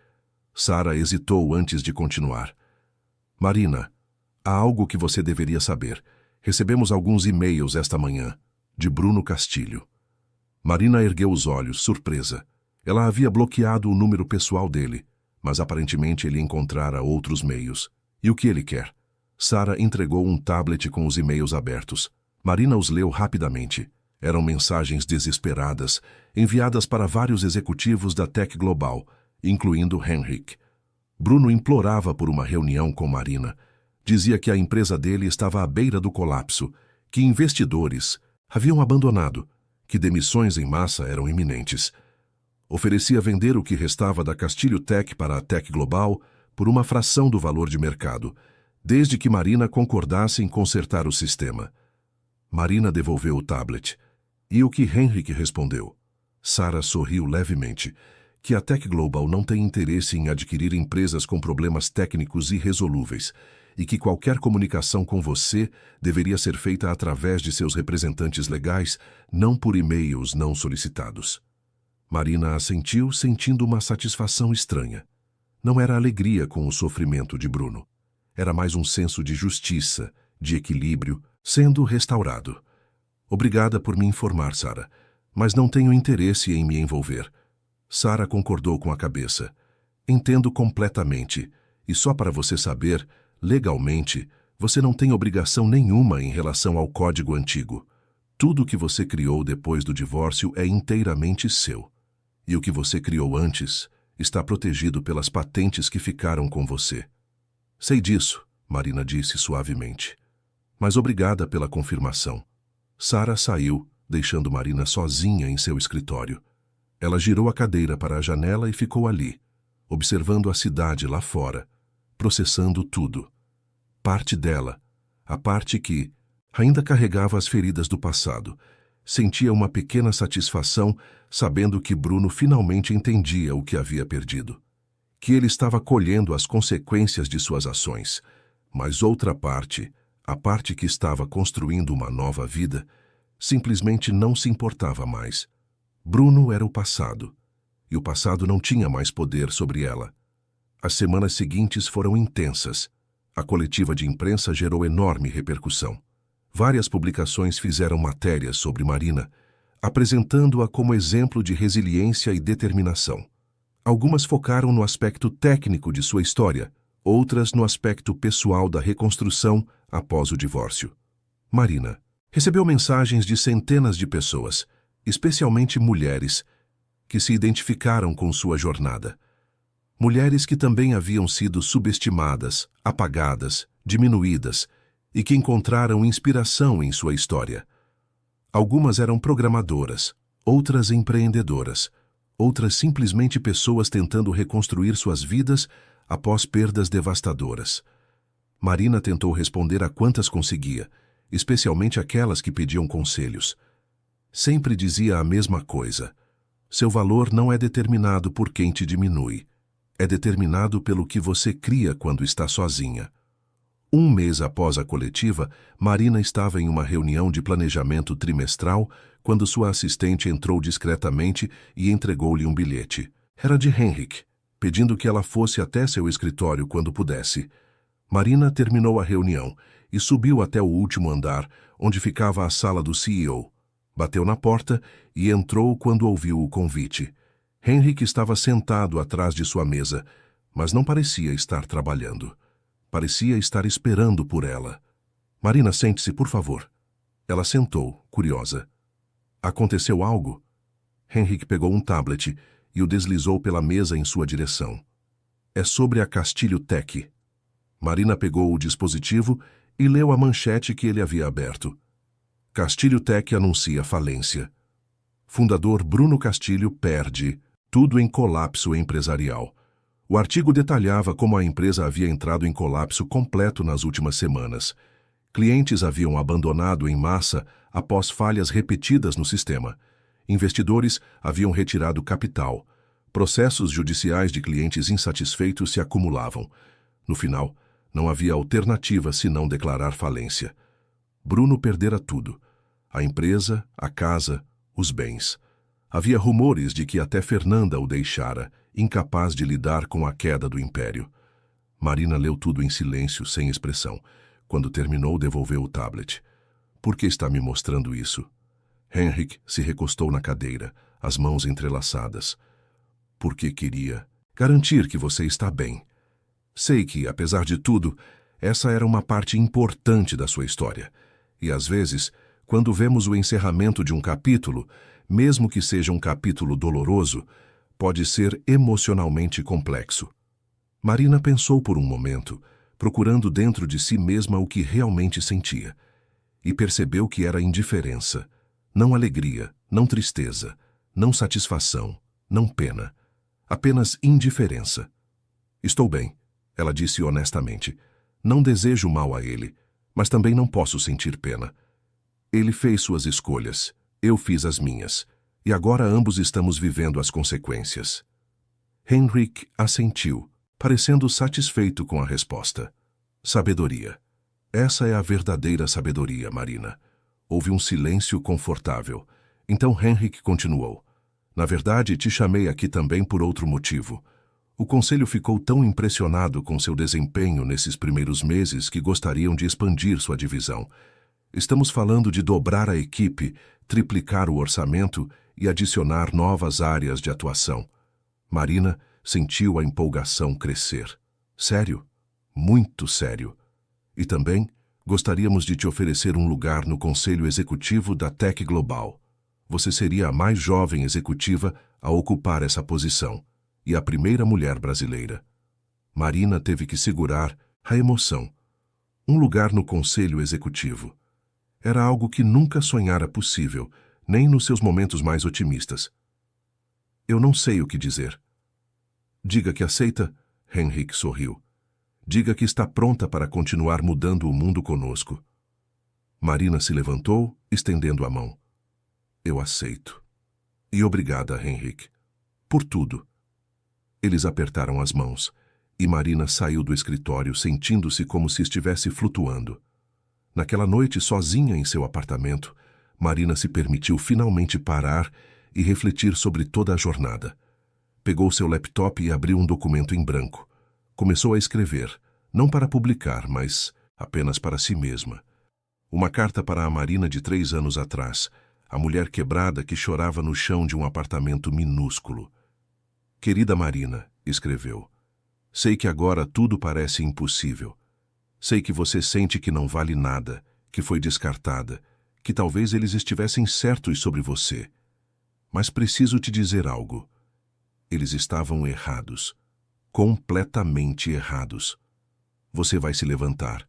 Sarah hesitou antes de continuar. Marina, há algo que você deveria saber. Recebemos alguns e-mails esta manhã, de Bruno Castilho. Marina ergueu os olhos, surpresa. Ela havia bloqueado o número pessoal dele, mas aparentemente ele encontrara outros meios. E o que ele quer? Sarah entregou um tablet com os e-mails abertos. Marina os leu rapidamente. Eram mensagens desesperadas, enviadas para vários executivos da Tech Global, incluindo Henrik. Bruno implorava por uma reunião com Marina. Dizia que a empresa dele estava à beira do colapso, que investidores haviam abandonado, que demissões em massa eram iminentes. Oferecia vender o que restava da Castilho Tech para a Tech Global por uma fração do valor de mercado, desde que Marina concordasse em consertar o sistema. Marina devolveu o tablet. E o que Henrik respondeu? Sarah sorriu levemente, que a Tech Global não tem interesse em adquirir empresas com problemas técnicos irresolúveis e que qualquer comunicação com você deveria ser feita através de seus representantes legais, não por e-mails não solicitados. Marina assentiu, sentindo uma satisfação estranha. Não era alegria com o sofrimento de Bruno. Era mais um senso de justiça, de equilíbrio, sendo restaurado. Obrigada por me informar, Sarah, mas não tenho interesse em me envolver. Sarah concordou com a cabeça. Entendo completamente, e só para você saber, legalmente, você não tem obrigação nenhuma em relação ao código antigo. Tudo que você criou depois do divórcio é inteiramente seu. E o que você criou antes está protegido pelas patentes que ficaram com você. Sei disso, Marina disse suavemente. Mas obrigada pela confirmação. Sarah saiu, deixando Marina sozinha em seu escritório. Ela girou a cadeira para a janela e ficou ali, observando a cidade lá fora, processando tudo. Parte dela, a parte que ainda carregava as feridas do passado, sentia uma pequena satisfação sabendo que Bruno finalmente entendia o que havia perdido. Que ele estava colhendo as consequências de suas ações. Mas outra parte, a parte que estava construindo uma nova vida, simplesmente não se importava mais. Bruno era o passado, e o passado não tinha mais poder sobre ela. As semanas seguintes foram intensas. A coletiva de imprensa gerou enorme repercussão. Várias publicações fizeram matérias sobre Marina, apresentando-a como exemplo de resiliência e determinação. Algumas focaram no aspecto técnico de sua história, outras no aspecto pessoal da reconstrução após o divórcio. Marina recebeu mensagens de centenas de pessoas, especialmente mulheres, que se identificaram com sua jornada. Mulheres que também haviam sido subestimadas, apagadas, diminuídas e que encontraram inspiração em sua história. Algumas eram programadoras, outras empreendedoras, outras simplesmente pessoas tentando reconstruir suas vidas após perdas devastadoras. Marina tentou responder a quantas conseguia, especialmente aquelas que pediam conselhos. Sempre dizia a mesma coisa. Seu valor não é determinado por quem te diminui. É determinado pelo que você cria quando está sozinha. Um mês após a coletiva, Marina estava em uma reunião de planejamento trimestral quando sua assistente entrou discretamente e entregou-lhe um bilhete. Era de Henrik, pedindo que ela fosse até seu escritório quando pudesse. Marina terminou a reunião e subiu até o último andar, onde ficava a sala do CEO. Bateu na porta e entrou quando ouviu o convite. Henrik estava sentado atrás de sua mesa, mas não parecia estar trabalhando. Parecia estar esperando por ela. Marina, sente-se, por favor. Ela sentou, curiosa. Aconteceu algo? Henrik pegou um tablet e o deslizou pela mesa em sua direção. É sobre a Castilho Tech. Marina pegou o dispositivo e leu a manchete que ele havia aberto. Castilho Tech anuncia falência. Fundador Bruno Castilho perde tudo em colapso empresarial. O artigo detalhava como a empresa havia entrado em colapso completo nas últimas semanas. Clientes haviam abandonado em massa após falhas repetidas no sistema. Investidores haviam retirado capital. Processos judiciais de clientes insatisfeitos se acumulavam. No final, não havia alternativa senão declarar falência. Bruno perdera tudo: a empresa, a casa, os bens. Havia rumores de que até Fernanda o deixara, incapaz de lidar com a queda do império. Marina leu tudo em silêncio, sem expressão. Quando terminou, devolveu o tablet. Por que está me mostrando isso? Henrik se recostou na cadeira, as mãos entrelaçadas. Porque queria garantir que você está bem. Sei que, apesar de tudo, essa era uma parte importante da sua história. E às vezes, quando vemos o encerramento de um capítulo, mesmo que seja um capítulo doloroso, pode ser emocionalmente complexo. Marina pensou por um momento, procurando dentro de si mesma o que realmente sentia, e percebeu que era indiferença, não alegria, não tristeza, não satisfação, não pena, apenas indiferença. Estou bem, ela disse honestamente. Não desejo mal a ele, mas também não posso sentir pena. Ele fez suas escolhas, eu fiz as minhas, e agora ambos estamos vivendo as consequências. Henrik assentiu, parecendo satisfeito com a resposta. Sabedoria. Essa é a verdadeira sabedoria, Marina. Houve um silêncio confortável. Então Henrik continuou. Na verdade, te chamei aqui também por outro motivo. O conselho ficou tão impressionado com seu desempenho nesses primeiros meses que gostariam de expandir sua divisão. Estamos falando de dobrar a equipe, triplicar o orçamento e adicionar novas áreas de atuação. Marina sentiu a empolgação crescer. Sério? Muito sério. E também gostaríamos de te oferecer um lugar no conselho executivo da Tech Global. Você seria a mais jovem executiva a ocupar essa posição e a primeira mulher brasileira. Marina teve que segurar a emoção. Um lugar no conselho executivo. Era algo que nunca sonhara possível, nem nos seus momentos mais otimistas. Eu não sei o que dizer. Diga que aceita, Henrik sorriu. Diga que está pronta para continuar mudando o mundo conosco. Marina se levantou, estendendo a mão. Eu aceito. E obrigada, Henrik. Por tudo. Eles apertaram as mãos, e Marina saiu do escritório sentindo-se como se estivesse flutuando. Naquela noite, sozinha em seu apartamento, Marina se permitiu finalmente parar e refletir sobre toda a jornada. Pegou seu laptop e abriu um documento em branco. Começou a escrever, não para publicar, mas apenas para si mesma. Uma carta para a Marina de 3 anos atrás, a mulher quebrada que chorava no chão de um apartamento minúsculo. Querida Marina, escreveu, sei que agora tudo parece impossível. Sei que você sente que não vale nada, que foi descartada, que talvez eles estivessem certos sobre você. Mas preciso te dizer algo. Eles estavam errados. Completamente errados. Você vai se levantar.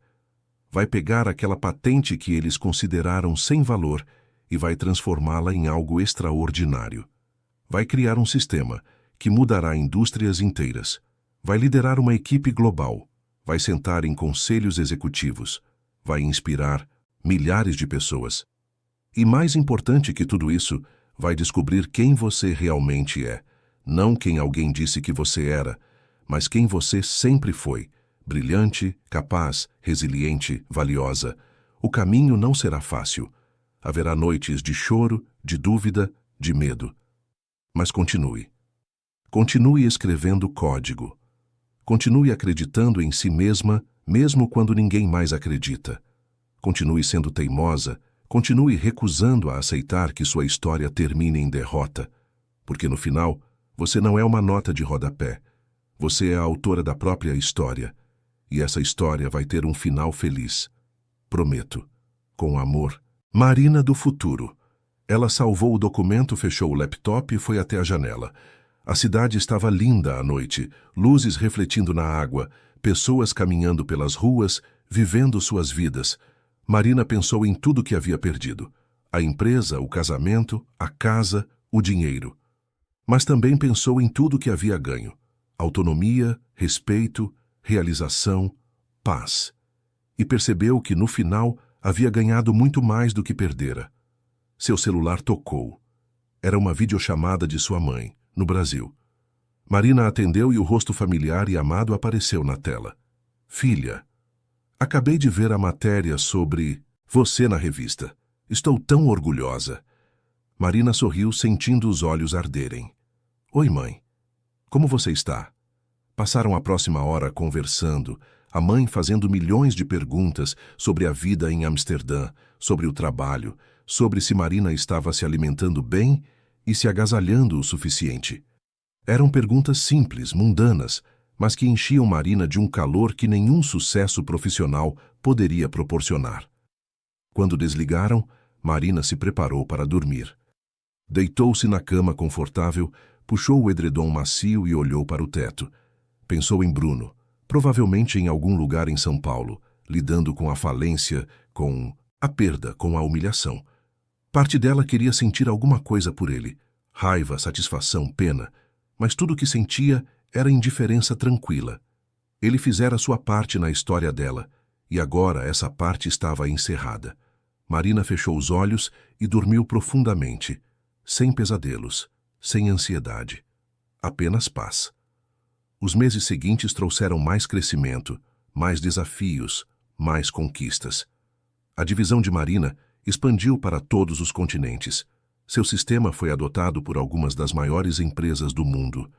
Vai pegar aquela patente que eles consideraram sem valor e vai transformá-la em algo extraordinário. Vai criar um sistema que mudará indústrias inteiras. Vai liderar uma equipe global. Vai sentar em conselhos executivos. Vai inspirar milhares de pessoas. E mais importante que tudo isso, vai descobrir quem você realmente é. Não quem alguém disse que você era, mas quem você sempre foi. Brilhante, capaz, resiliente, valiosa. O caminho não será fácil. Haverá noites de choro, de dúvida, de medo. Mas continue. Continue escrevendo código. Continue acreditando em si mesma, mesmo quando ninguém mais acredita. Continue sendo teimosa, continue recusando a aceitar que sua história termine em derrota. Porque no final, você não é uma nota de rodapé. Você é a autora da própria história. E essa história vai ter um final feliz. Prometo. Com amor. Marina do futuro. Ela salvou o documento, fechou o laptop e foi até a janela. A cidade estava linda à noite, luzes refletindo na água, pessoas caminhando pelas ruas, vivendo suas vidas. Marina pensou em tudo que havia perdido: a empresa, o casamento, a casa, o dinheiro. Mas também pensou em tudo que havia ganho: autonomia, respeito, realização, paz. E percebeu que, no final, havia ganhado muito mais do que perdera. Seu celular tocou. Era uma videochamada de sua mãe, no Brasil. Marina atendeu e o rosto familiar e amado apareceu na tela. Filha, acabei de ver a matéria sobre você na revista. Estou tão orgulhosa. Marina sorriu, sentindo os olhos arderem. Oi, mãe. Como você está? Passaram a próxima hora conversando, a mãe fazendo milhões de perguntas sobre a vida em Amsterdã, sobre o trabalho, sobre se Marina estava se alimentando bem e se agasalhando o suficiente. Eram perguntas simples, mundanas, mas que enchiam Marina de um calor que nenhum sucesso profissional poderia proporcionar. Quando desligaram, Marina se preparou para dormir. Deitou-se na cama confortável, puxou o edredom macio e olhou para o teto. Pensou em Bruno, provavelmente em algum lugar em São Paulo, lidando com a falência, com a perda, com a humilhação. Parte dela queria sentir alguma coisa por ele: raiva, satisfação, pena. Mas tudo o que sentia era indiferença tranquila. Ele fizera sua parte na história dela, e agora essa parte estava encerrada. Marina fechou os olhos e dormiu profundamente, sem pesadelos, sem ansiedade. Apenas paz. Os meses seguintes trouxeram mais crescimento, mais desafios, mais conquistas. A divisão de Marina expandiu para todos os continentes. Seu sistema foi adotado por algumas das maiores empresas do mundo.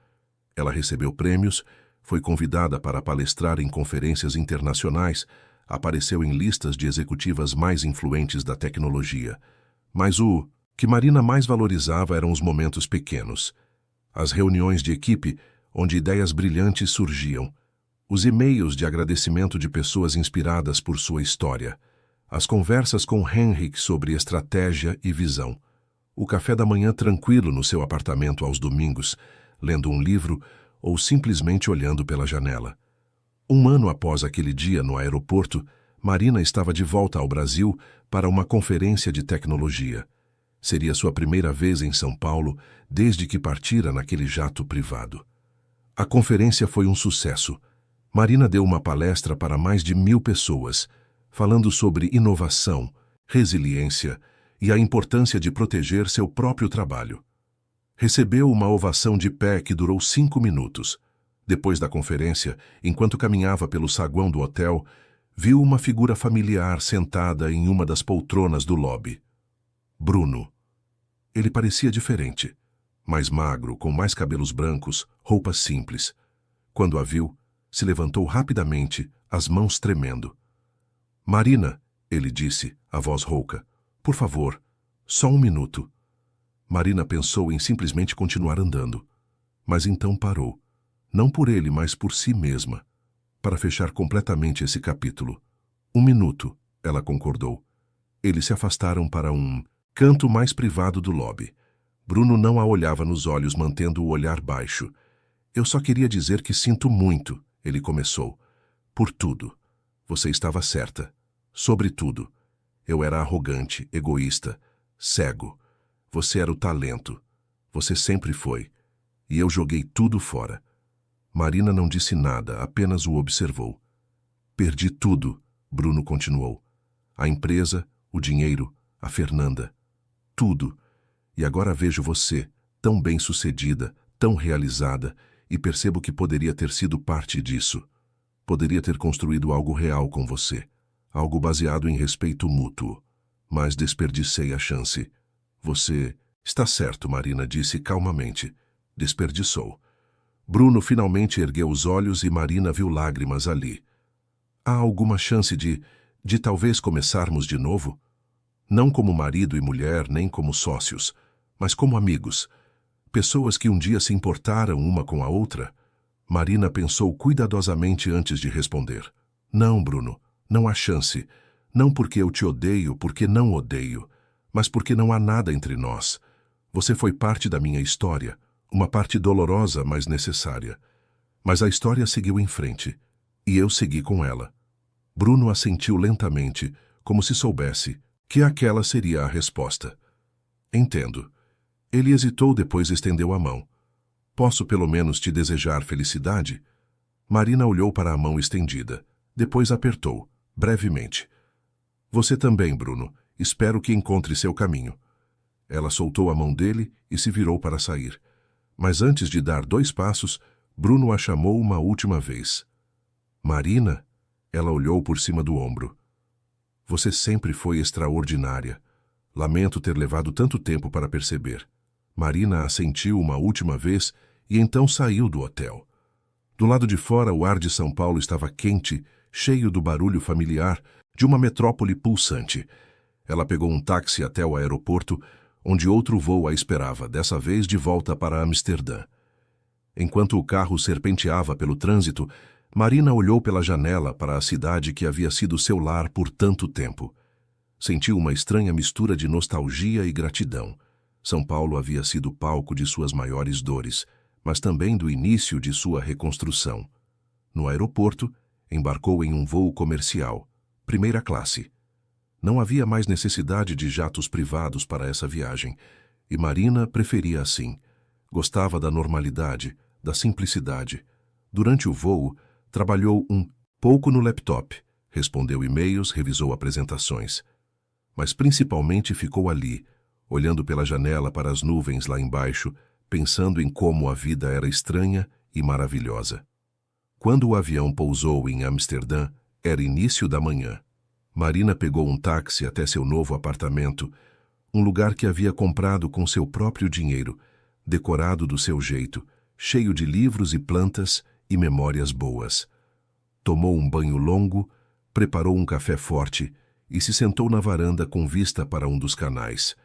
Ela recebeu prêmios, foi convidada para palestrar em conferências internacionais, apareceu em listas de executivas mais influentes da tecnologia. Mas o que Marina mais valorizava eram os momentos pequenos. As reuniões de equipe, onde ideias brilhantes surgiam. Os e-mails de agradecimento de pessoas inspiradas por sua história. As conversas com Henrik sobre estratégia e visão. O café da manhã tranquilo no seu apartamento aos domingos, lendo um livro ou simplesmente olhando pela janela. Um ano após aquele dia no aeroporto, Marina estava de volta ao Brasil para uma conferência de tecnologia. Seria sua primeira vez em São Paulo desde que partira naquele jato privado. A conferência foi um sucesso. Marina deu uma palestra para mais de 1000 pessoas, falando sobre inovação, resiliência e a importância de proteger seu próprio trabalho. Recebeu uma ovação de pé que durou 5 minutos. Depois da conferência, enquanto caminhava pelo saguão do hotel, viu uma figura familiar sentada em uma das poltronas do lobby. Bruno. Ele parecia diferente. Mais magro, com mais cabelos brancos, roupas simples. Quando a viu, se levantou rapidamente, as mãos tremendo. Marina, ele disse, a voz rouca. Por favor, só 1 minuto. Marina pensou em simplesmente continuar andando. Mas então parou. Não por ele, mas por si mesma. Para fechar completamente esse capítulo. 1 minuto, ela concordou. Eles se afastaram para um canto mais privado do lobby. Bruno não a olhava nos olhos, mantendo o olhar baixo. Eu só queria dizer que sinto muito, ele começou. Por tudo. Você estava certa. Sobre tudo. Eu era arrogante, egoísta, cego. Você era o talento. Você sempre foi. E eu joguei tudo fora. Marina não disse nada, apenas o observou. Perdi tudo, Bruno continuou. A empresa, o dinheiro, a Fernanda. Tudo. E agora vejo você, tão bem-sucedida, tão realizada, e percebo que poderia ter sido parte disso. Poderia ter construído algo real com você. Algo baseado em respeito mútuo. Mas desperdicei a chance. Você... Está certo, Marina disse calmamente. Desperdiçou. Bruno finalmente ergueu os olhos e Marina viu lágrimas ali. Há alguma chance de talvez começarmos de novo? Não como marido e mulher, nem como sócios, mas como amigos. Pessoas que um dia se importaram uma com a outra. Marina pensou cuidadosamente antes de responder. Não, Bruno, não há chance. Não porque eu te odeio, porque não odeio, mas porque não há nada entre nós. Você foi parte da minha história, Uma parte dolorosa, mas necessária. Mas a história seguiu em frente, e eu segui com ela. Bruno assentiu lentamente, como se soubesse que aquela seria a resposta. Entendo. Ele hesitou, depois estendeu a mão. Posso pelo menos te desejar felicidade? Marina olhou para a mão estendida. Depois apertou, brevemente. Você também, Bruno. Espero que encontre seu caminho. Ela soltou a mão dele e se virou para sair. Mas antes de dar 2 passos, Bruno a chamou uma última vez. Marina? Ela olhou por cima do ombro. Você sempre foi extraordinária. Lamento ter levado tanto tempo para perceber. Marina assentiu uma última vez e então saiu do hotel. Do lado de fora, o ar de São Paulo estava quente, cheio do barulho familiar de uma metrópole pulsante. Ela pegou um táxi até o aeroporto, onde outro voo a esperava, dessa vez de volta para Amsterdã. Enquanto o carro serpenteava pelo trânsito, Marina olhou pela janela para a cidade que havia sido seu lar por tanto tempo. Sentiu uma estranha mistura de nostalgia e gratidão. São Paulo havia sido palco de suas maiores dores, mas também do início de sua reconstrução. No aeroporto, embarcou em um voo comercial, primeira classe. Não havia mais necessidade de jatos privados para essa viagem, e Marina preferia assim. Gostava da normalidade, da simplicidade. Durante o voo, trabalhou um pouco no laptop, respondeu e-mails, revisou apresentações. Mas principalmente ficou ali, olhando pela janela para as nuvens lá embaixo, pensando em como a vida era estranha e maravilhosa. Quando o avião pousou em Amsterdã, era início da manhã. Marina pegou um táxi até seu novo apartamento, um lugar que havia comprado com seu próprio dinheiro, decorado do seu jeito, cheio de livros e plantas e memórias boas. Tomou um banho longo, preparou um café forte e se sentou na varanda com vista para um dos canais.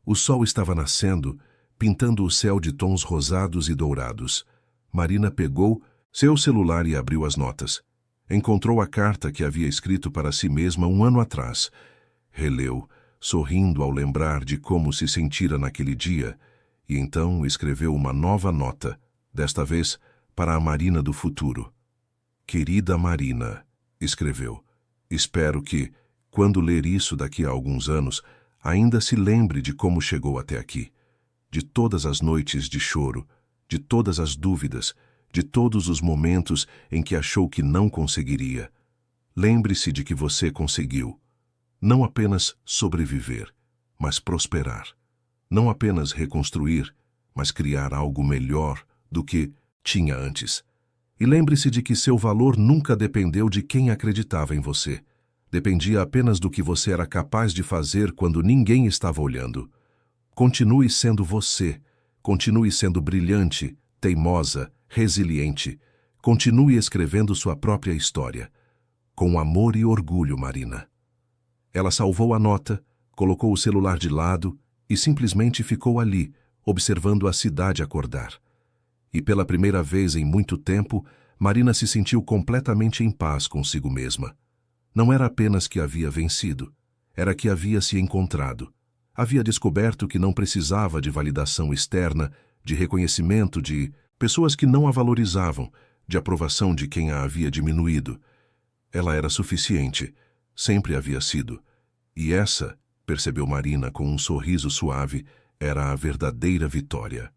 O sol estava nascendo, pintando o céu de tons rosados e dourados. Marina pegou seu celular e abriu as notas. Encontrou a carta que havia escrito para si mesma 1 ano atrás. Releu, sorrindo ao lembrar de como se sentira naquele dia, e então escreveu uma nova nota, desta vez para a Marina do futuro. Querida Marina, escreveu, espero que, quando ler isso daqui a alguns anos, ainda se lembre de como chegou até aqui, de todas as noites de choro, de todas as dúvidas, de todos os momentos em que achou que não conseguiria. Lembre-se de que você conseguiu. Não apenas sobreviver, mas prosperar. Não apenas reconstruir, mas criar algo melhor do que tinha antes. E lembre-se de que seu valor nunca dependeu de quem acreditava em você. Dependia apenas do que você era capaz de fazer quando ninguém estava olhando. Continue sendo você. Continue sendo brilhante, teimosa, resiliente. Continue escrevendo sua própria história. Com amor e orgulho, Marina. Ela salvou a nota, colocou o celular de lado e simplesmente ficou ali, observando a cidade acordar. E pela primeira vez em muito tempo, Marina se sentiu completamente em paz consigo mesma. Não era apenas que havia vencido, era que havia se encontrado. Havia descoberto que não precisava de validação externa, de reconhecimento de pessoas que não a valorizavam, de aprovação de quem a havia diminuído. Ela era suficiente, sempre havia sido. E essa, percebeu Marina com um sorriso suave, era a verdadeira vitória.